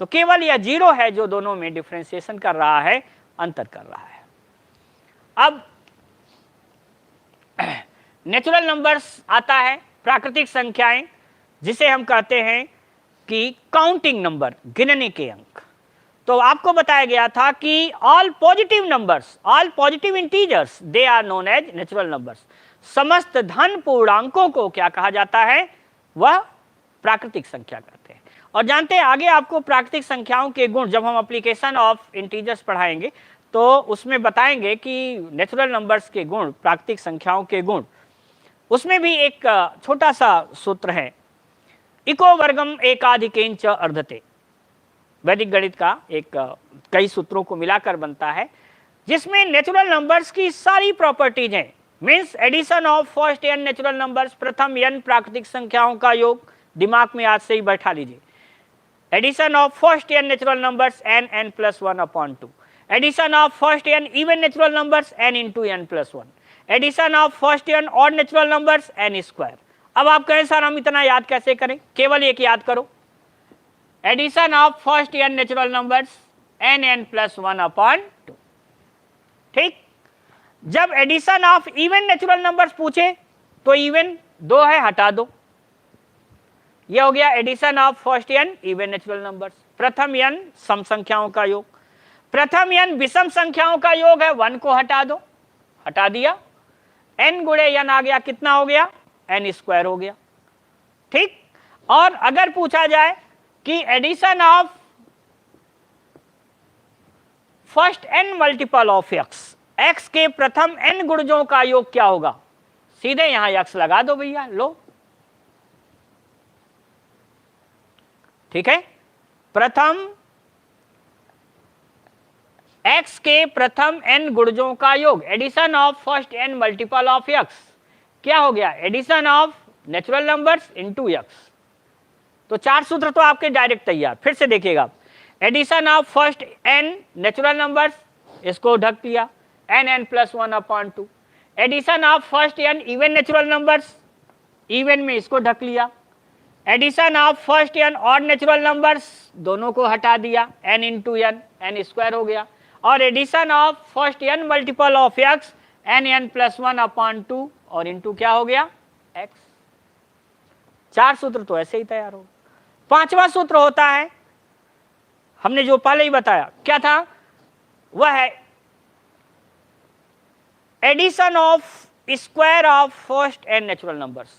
तो केवल यह जीरो है जो दोनों में डिफरेंशिएशन कर रहा है, अंतर कर रहा है। अब नेचुरल नंबर्स आता है, प्राकृतिक संख्याएं, जिसे हम कहते हैं कि काउंटिंग नंबर, गिनने के अंक। तो आपको बताया गया था कि all positive numbers, all positive integers they are known as natural numbers. समस्त धन पूर्णांकों को क्या कहा जाता है, वह प्राकृतिक संख्या कहते हैं। और जानते हैं आगे आपको प्राकृतिक संख्याओं के गुण, जब हम एप्लीकेशन ऑफ इंटीजर्स पढ़ाएंगे तो उसमें बताएंगे कि नेचुरल नंबर्स के गुण, प्राकृतिक संख्याओं के गुण। उसमें भी एक छोटा सा सूत्र है, इको वर्गम एकाधिकेंच अर्धते, वैदिक गणित का एक कई सूत्रों को मिलाकर बनता है, जिसमें नेचुरल नंबर्स की सारी प्रॉपर्टीज हैं। Means addition of first n natural numbers, प्रथम एन प्राकृतिक संख्याओं का योग, दिमाग में आज से ही बैठा लीजिए। Addition of first n natural numbers n n plus 1/2, addition of first n even natural numbers n into n plus 1, addition of first n odd natural numbers n square. अब आप कहें सर हम इतना याद कैसे करें, केवल एक याद करो, addition of first n natural numbers n n plus 1/2। ठीक, जब addition of even natural numbers पूछे तो इवन 2 है, हटा दो, यह हो गया addition of first n even natural numbers. प्रथम एन सम संख्याओं का योग, प्रथम एन विषम संख्याओं का योग है, 1 को हटा दो, हटा दिया, n गुणे n आ गया, कितना हो गया, n स्क्वायर हो गया। ठीक, और अगर पूछा जाए कि addition of first n multiple of x, x के प्रथम n गुणजों का योग क्या होगा, सीधे यहां x लगा दो भैया, लो। ठीक है, प्रथम x के प्रथम n गुणजों का योग, addition of first n multiple of x, क्या हो गया, addition of natural numbers into x। तो 4 सूत्र तो आपके डायरेक्ट तैयार, फिर से देखिएगा, addition of first n natural numbers, इसको ढक दिया, n plus 1/2, addition of first n even natural numbers, even में इसको ढक लिया, addition of first n odd natural numbers, दोनों को हटा दिया, n इंटू n स्क्वायर हो गया, और addition of first n multiple of x n plus 1/2 और इंटू क्या हो गया, x। 4 सूत्र तो ऐसे ही तैयार हो। 5वां सूत्र होता है, हमने जो पहले ही बताया, क्या था, वह है addition of square of first n natural numbers,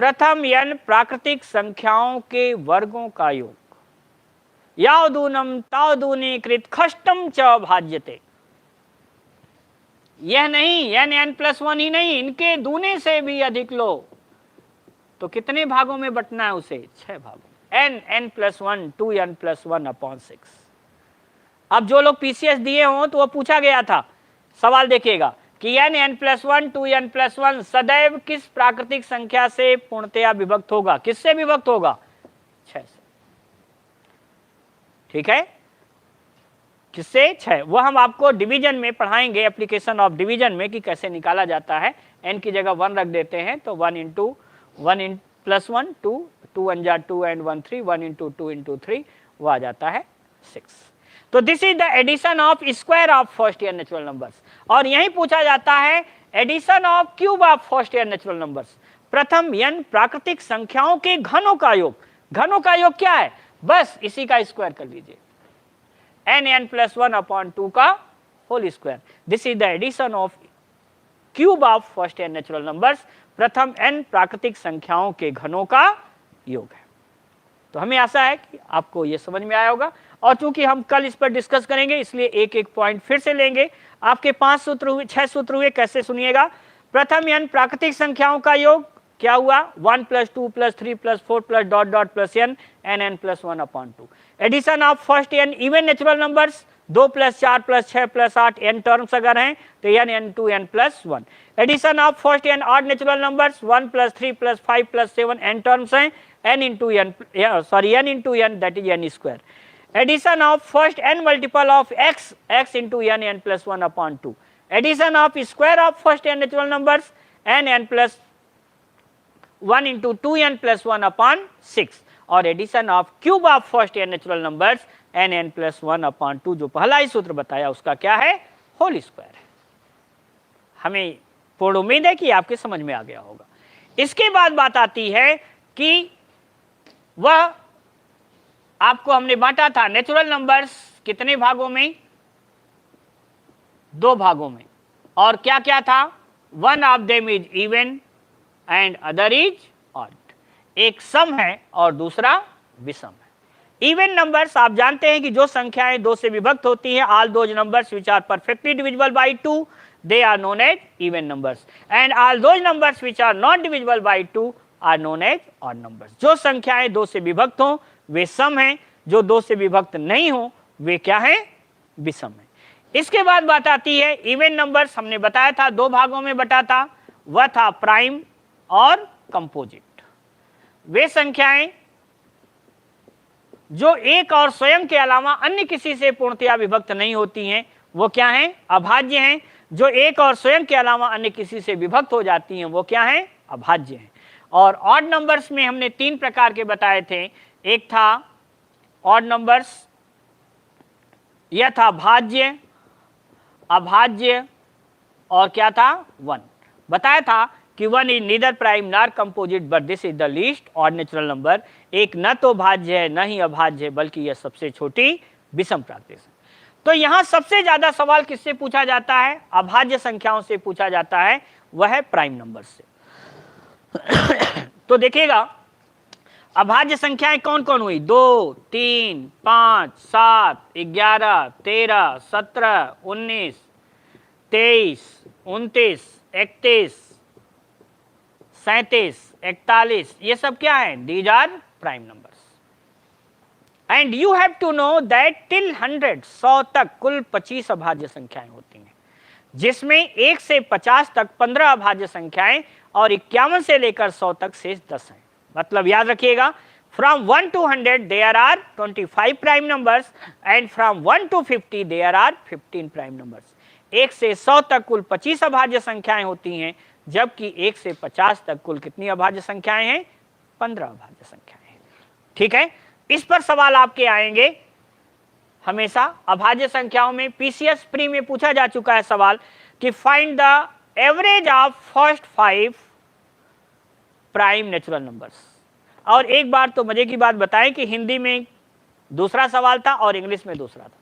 प्रथम n प्राकृतिक संख्याओं के वर्गों का योग, यावदूनम तावदूनी कृत खष्टम च भाज्यते। यह नहीं, n प्लस 1 ही नहीं, इनके दूने से भी अधिक लो। तो कितने भागों में बंटना है उसे, 6 भागों, n प्लस 1 2n प्लस 1/6। अब जो लोग पीसीएस दिए हों तो वह पूछा गया था, सवाल देखिएगा कि n प्लस 1 2n प्लस 1 सदैव किस प्राकृतिक संख्या से पूर्णतया विभक्त होगा, किससे विभक्त होगा, 6 से। ठीक है, किससे, 6। वह हम आपको डिवीजन में पढ़ाएंगे, एप्लीकेशन ऑफ डिवीजन में, कि कैसे निकाला जाता है। n की जगह 1 रख देते हैं तो 1 इंटू 1 प्लस 1 2 2 1 जा 2 एंड 1 3 1 इंटू 2 इंटू 3 वो आ जाता है 6। तो this is the addition of square of first n natural numbers. और यही पूछा जाता है addition of cube of first n natural numbers, प्रथम n प्राकृतिक संख्याओं के घनों का योग। घनों का योग क्या है, बस इसी का स्क्वायर कर लीजिए, n प्लस 1/2 का whole square. This is the addition of cube of first n natural numbers, प्रथम n प्राकृतिक संख्याओं के घनों का योग है। तो हमें आशा है कि आपको यह समझ में आया होगा। और चूंकि हम कल इस पर डिस्कस करेंगे इसलिए एक एक पॉइंट फिर से लेंगे। आपके 5 सूत्र हुए, 6 सूत्र हुए, कैसे सुनिएगा। प्रथम n प्राकृतिक संख्याओं का योग क्या हुआ, 1 + 2 + 3 + 4 + dot dot plus n n + 1/2। Addition of first n even natural numbers 2 + 4 + 6 + 8 n terms अगर हैं तो n × n + 1। Addition of first n odd natural numbers 1 + 3 + 5 + 7 n terms हैं n × n that is n²। Addition of first n multiple of x into n + 1/2। Addition of square of first n natural numbers n plus 1 into 2n + 1/6 और addition of cube of first n natural numbers n + 1/2 जो पहला ही सूत्र बताया उसका क्या है, होल स्क्वायर है। हमें पूर्ण उम्मीद है कि आपके समझ में आ गया होगा। इसके बाद बात आती है कि वह आपको हमने बांटा था नेचुरल नंबर्स कितने भागों में, 2 भागों में, और क्या क्या था, one of them is even and other is odd. एक सम है और दूसरा विषम है। इवन नंबर्स आप जानते हैं कि जो संख्याएं 2 से विभक्त होती हैं, all those numbers which are perfectly divisible by 2 they are known as even numbers and all those numbers which are not divisible by 2 are known as odd numbers. जो संख्याएं 2 से विभक्त हों वे सम हैं, जो 2 से विभक्त नहीं हो वे क्या हैं, विषम है। इसके बाद बात आती है इवन नंबर्स। हमने बताया था 2 भागों में बटा था, वह था प्राइम और कंपोजिट। वे संख्याएं जो एक और स्वयं के अलावा अन्य किसी से पूर्णतया विभक्त नहीं होती हैं वो क्या हैं, अभाज्य हैं। जो एक और स्वयं के अलावा अन्य किसी से विभक्त हो जाती हैं वो क्या हैं, अभाज्य हैं। और ऑड नंबर्स में हमने 3 प्रकार के बताए थे। एक था ऑड नंबर्स, यह था भाज्य, अभाज्य और क्या था, 1। बताया था कि 1 is neither prime nor composite but this is the least odd natural number. एक न तो भाज्य है न ही अभाज्य है बल्कि यह सबसे छोटी विषम प्राकृतिक है। तो यहां सबसे ज्यादा सवाल किससे पूछा जाता है, अभाज्य संख्याओं से पूछा जाता है, वह है प्राइम नंबर से। तो देखिएगा अभाज्य संख्याएं कौन कौन हुई, 2, 3, 5, 7, 11, 13, 17, 19, 23, 29, 31, 37, 41, ये सब क्या है, these are prime numbers. And you have to know that till 100 तक कुल 25 अभाज्य संख्याएं होती हैं, जिसमें 1 से 50 तक 15 अभाज्य संख्याएं और 51 से लेकर 100 तक शेष 10 हैं। मतलब याद रखिएगा, from 1 to 100 there are 25 prime numbers and from 1 to 50 there are 15 prime numbers. 1 से 100 तक कुल 25 अभाज्य संख्याएं होती हैं, जबकि 1 से 50 तक कुल कितनी अभाज्य संख्याएं हैं, 15 अभाज्य संख्याएं हैं। ठीक है, इस पर सवाल आपके आएंगे हमेशा। अभाज्य संख्याओं में पीसीएस प्री में पूछा जा चुका है सवाल कि find the average of first 5 prime natural numbers. और एक बार तो मजे की बात बताएं कि हिंदी में दूसरा सवाल था और इंग्लिश में दूसरा था।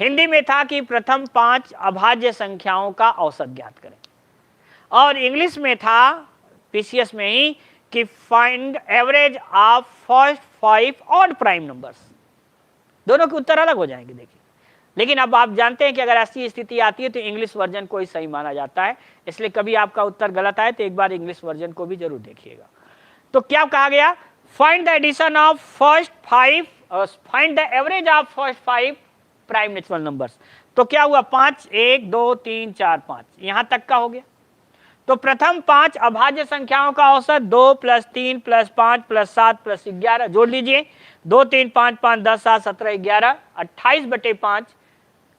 हिंदी में था कि प्रथम 5 अभाज्य संख्याओं का औसत ज्ञात करें, और इंग्लिश में था पीसीएस में ही कि find average of first 5 odd prime numbers. दोनों के उत्तर अलग हो जाएंगे देखिए, लेकिन अब आप जानते हैं कि अगर ऐसी स्थिति आती है तो इंग्लिश वर्जन को ही सही माना जाता है, इसलिए कभी आपका उत्तर गलत आए तो एक बार इंग्लिश वर्जन को भी जरूर देखिएगा। तो क्या कहा गया, find the addition of first 5, find the average of first 5 prime natural numbers. तो क्या हुआ, 5, 1, 2, 3, 4, 5 यहां तक का हो गया। तो प्रथम 5 अभाज्य संख्याओं का औसत 2 + 3 + 5 + 7 + 11 जोड़ लीजिए, 2, 3, 5, 5, 10, 7, 17, 11, 28/5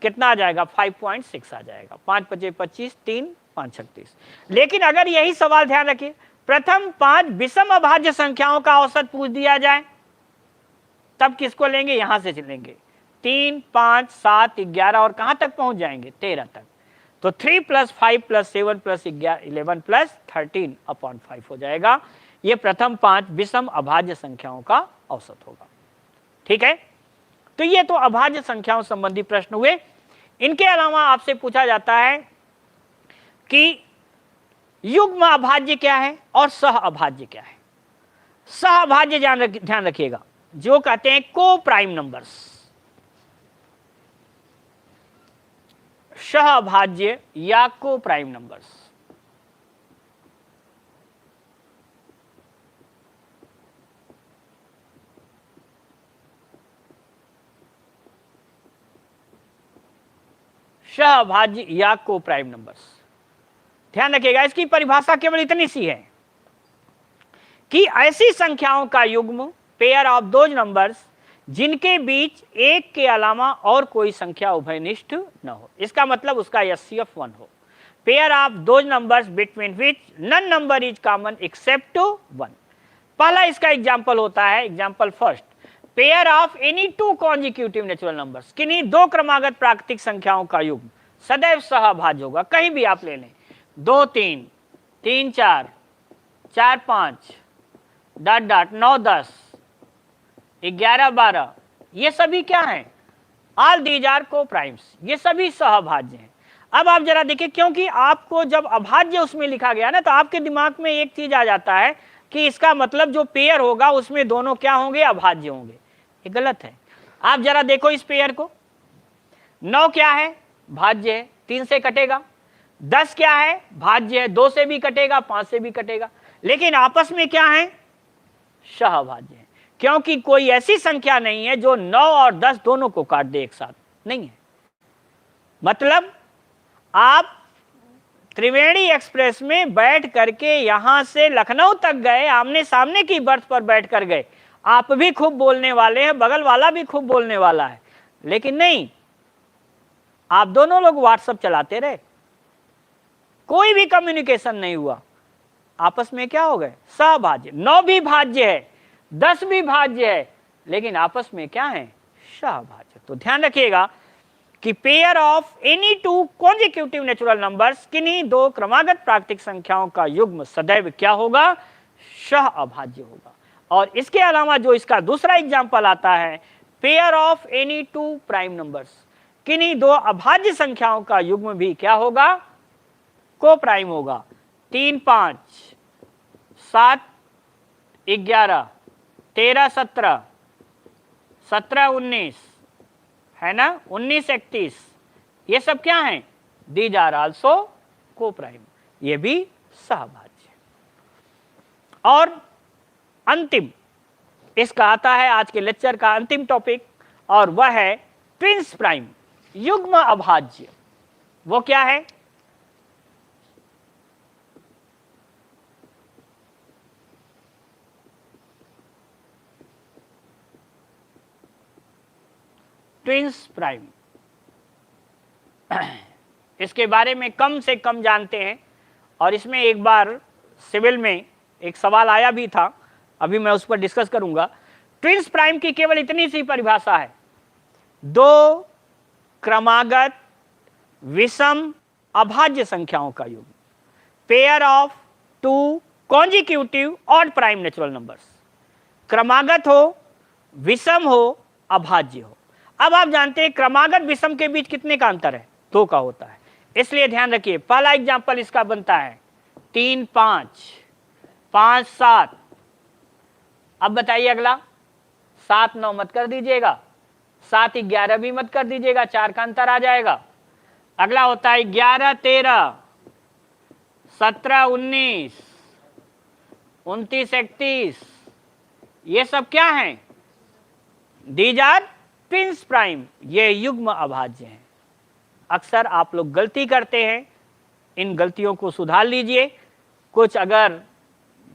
कितना आ जाएगा, 5.6 आ जाएगा। 5 × 5 = 25, 3, 5 × 36। लेकिन अगर यही सवाल ध्यान रखिए, प्रथम 5 विषम अभाज्य संख्याओं का औसत पूछ दिया जाए तब किसको लेंगे, यहां से चलेंगे 3, 5, 7, 11 और कहां तक पहुंच जाएंगे, 13 तक। तो 3 + 5 + 7 + 11 + 13/5 हो जाएगा। ये प्रथम 5 विषम अभाज्य संख्याओं का औसत होगा। ठीक है, तो ये तो अभाज्य संख्याओं संबंधी प्रश्न हुए। इनके अलावा आपसे पूछा जाता है कि युग्म अभाज्य क्या है और सह अभाज्य क्या है। सह अभाज्य ध्यान रखिएगा, जो कहते हैं को प्राइम नंबर्स। सहअभाज्य या को प्राइम नंबर्स। सहअभाज्य या को प्राइम नंबर्स। ध्यान रखिएगा, इसकी परिभाषा केवल इतनी सी है कि ऐसी संख्याओं का युग्म, पेयर ऑफ दोज नंबर्स जिनके बीच एक के अलावा और कोई संख्या उभयनिष्ठ न हो। इसका मतलब उसका एचसीएफ 1 हो। Pair of those numbers between which none number is common except 1। पहला इसका एग्जाम्पल होता है, example first, pair of any two consecutive natural numbers, किन्हीं दो क्रमागत प्राकृतिक संख्याओं का युग्म सदैव सहअभाज्य होगा। कहीं भी आप ले लें, 2 3, 3 4, 4 5, डॉट डॉट 9 10, 11 12, ये सभी क्या हैं? ऑल दीज आर को प्राइम्स, ये सभी सहअभाज्य हैं। अब आप जरा देखिए, क्योंकि आपको जब अभाज्य उसमें लिखा गया ना, तो आपके दिमाग में एक चीज आ जाता है कि इसका मतलब जो पेयर होगा उसमें दोनों क्या होंगे? अभाज्य होंगे। ये गलत है। आप जरा देखो इस पेयर को, 9 क्या है? भाज्य है, 3 से कटेगा। 10 क्या है? भाज्य है, 2 से भी कटेगा, 5 से भी कटेगा। लेकिन आपस में क्या है? सहअभाज्य है, क्योंकि कोई ऐसी संख्या नहीं है जो 9 और 10 दोनों को काट दे एक साथ, नहीं है। मतलब आप त्रिवेणी एक्सप्रेस में बैठ करके यहां से लखनऊ तक गए, आमने सामने की बर्थ पर बैठ कर गए, आप भी खूब बोलने वाले हैं, बगल वाला भी खूब बोलने वाला है, लेकिन नहीं, आप दोनों लोग व्हाट्सएप चलाते रहे, कोई भी कम्युनिकेशन नहीं हुआ, आपस में क्या हो गए? सहभाज्य। 9 भी भाज्य है, 10 भी भाज्य है, लेकिन आपस में क्या है? सहभाज्य। तो ध्यान रखिएगा कि pair of any two consecutive natural numbers, किन्हीं दो क्रमागत प्राकृतिक संख्याओं का युग्म सदैव क्या होगा? सहअभाज्य होगा। और इसके अलावा जो इसका दूसरा एग्जाम्पल आता है, pair of any to prime numbers, किन्हीं दो अभाज्य संख्याओं का युग्म भी क्या होगा? को प्राइम होगा। 3 5, 7 11, 13 17, 17 19, है ना, 19 31, ये सब क्या हैं? दीज आर आल्सो को प्राइम, ये भी सहभाज्य। और अंतिम इसका आता है आज के लेक्चर का अंतिम टॉपिक, और वह है ट्विंस प्राइम, युग्म अभाज्य। वो क्या है? ट्विंस प्राइम, इसके बारे में कम से कम जानते हैं, और इसमें एक बार सिविल में एक सवाल आया भी था, अभी मैं उस पर डिस्कस करूंगा। ट्विंस प्राइम की केवल इतनी सी परिभाषा है, दो क्रमागत विषम अभाज्य संख्याओं का युग्म, pair of two consecutive odd prime natural numbers, क्रमागत हो, विषम हो, अभाज्य हो। अब आप जानते हैं क्रमागत विषम के बीच कितने का अंतर है? 2 का होता है। इसलिए ध्यान रखिए, पहला एग्जाम्पल इसका बनता है 3 5, 5 7। अब बताइए अगला, 7 9 मत कर दीजिएगा, 7 11 भी मत कर दीजिएगा, 4 का अंतर आ जाएगा। अगला होता है 11 13, 17 19, 29 31, ये सब क्या हैं? दीज आर ट्विंस प्राइम, ये युग्म अभाज्य हैं। अक्सर आप लोग गलती करते हैं, इन गलतियों को सुधार लीजिए। कुछ अगर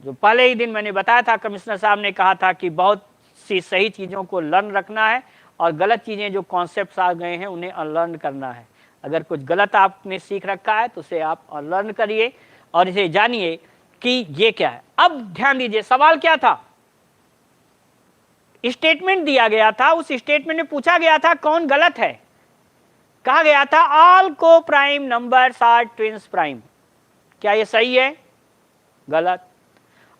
जो पहले ही दिन मैंने बताया था, कमिश्नर साहब ने कहा था कि बहुत सी सही चीज़ों को लर्न रखना है, और गलत चीज़ें जो कॉन्सेप्ट्स आ गए हैं उन्हें अनलर्न करना है। अगर कुछ गलत आपने सीख रखा है तो उसे आप अनलर्न करिए और इसे जानिए कि ये क्या है। अब ध्यान दीजिए, सवाल क्या था? स्टेटमेंट दिया गया था, उस स्टेटमेंट में पूछा गया था कौन गलत है। कहा गया था all coprime numbers are twins prime. क्या ये सही है? गलत।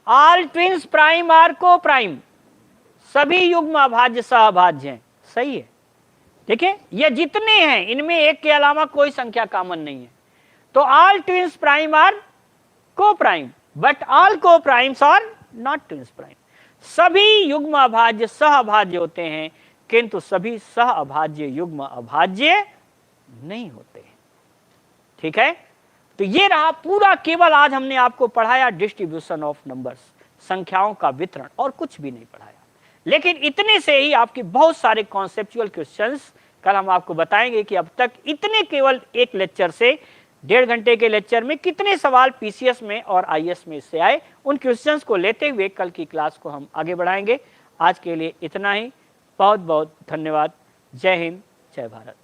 All twins prime are coprime, सभी युग्म अभाज्य सहअभाज्य हैं, सही है। देखिए ये जितने हैं इनमें एक के अलावा कोई संख्या कॉमन नहीं है। तो all twins prime are coprime, but all coprimes are not twins prime. सभी युग्म अभाज्य सहअभाज्य होते हैं, किंतु सभी सहअभाज्य युग्म अभाज्य नहीं होते। ठीक है, तो ये रहा पूरा, केवल आज हमने आपको पढ़ाया डिस्ट्रीब्यूशन ऑफ नंबर्स, संख्याओं का वितरण, और कुछ भी नहीं पढ़ाया। लेकिन इतने से ही आपके बहुत सारे कॉन्सेप्चुअल क्वेश्चंस कल हम आपको बताएंगे कि अब तक इतने केवल एक लेक्चर से, 1.5 घंटे के लेक्चर में कितने सवाल पीसीएस में और आईएएस में इससे आए। उन क्वेश्चंस को लेते हुए कल की क्लास को हम आगे बढ़ाएंगे। आज के लिए इतना ही, बहुत बहुत धन्यवाद। जय हिंद, जय भारत।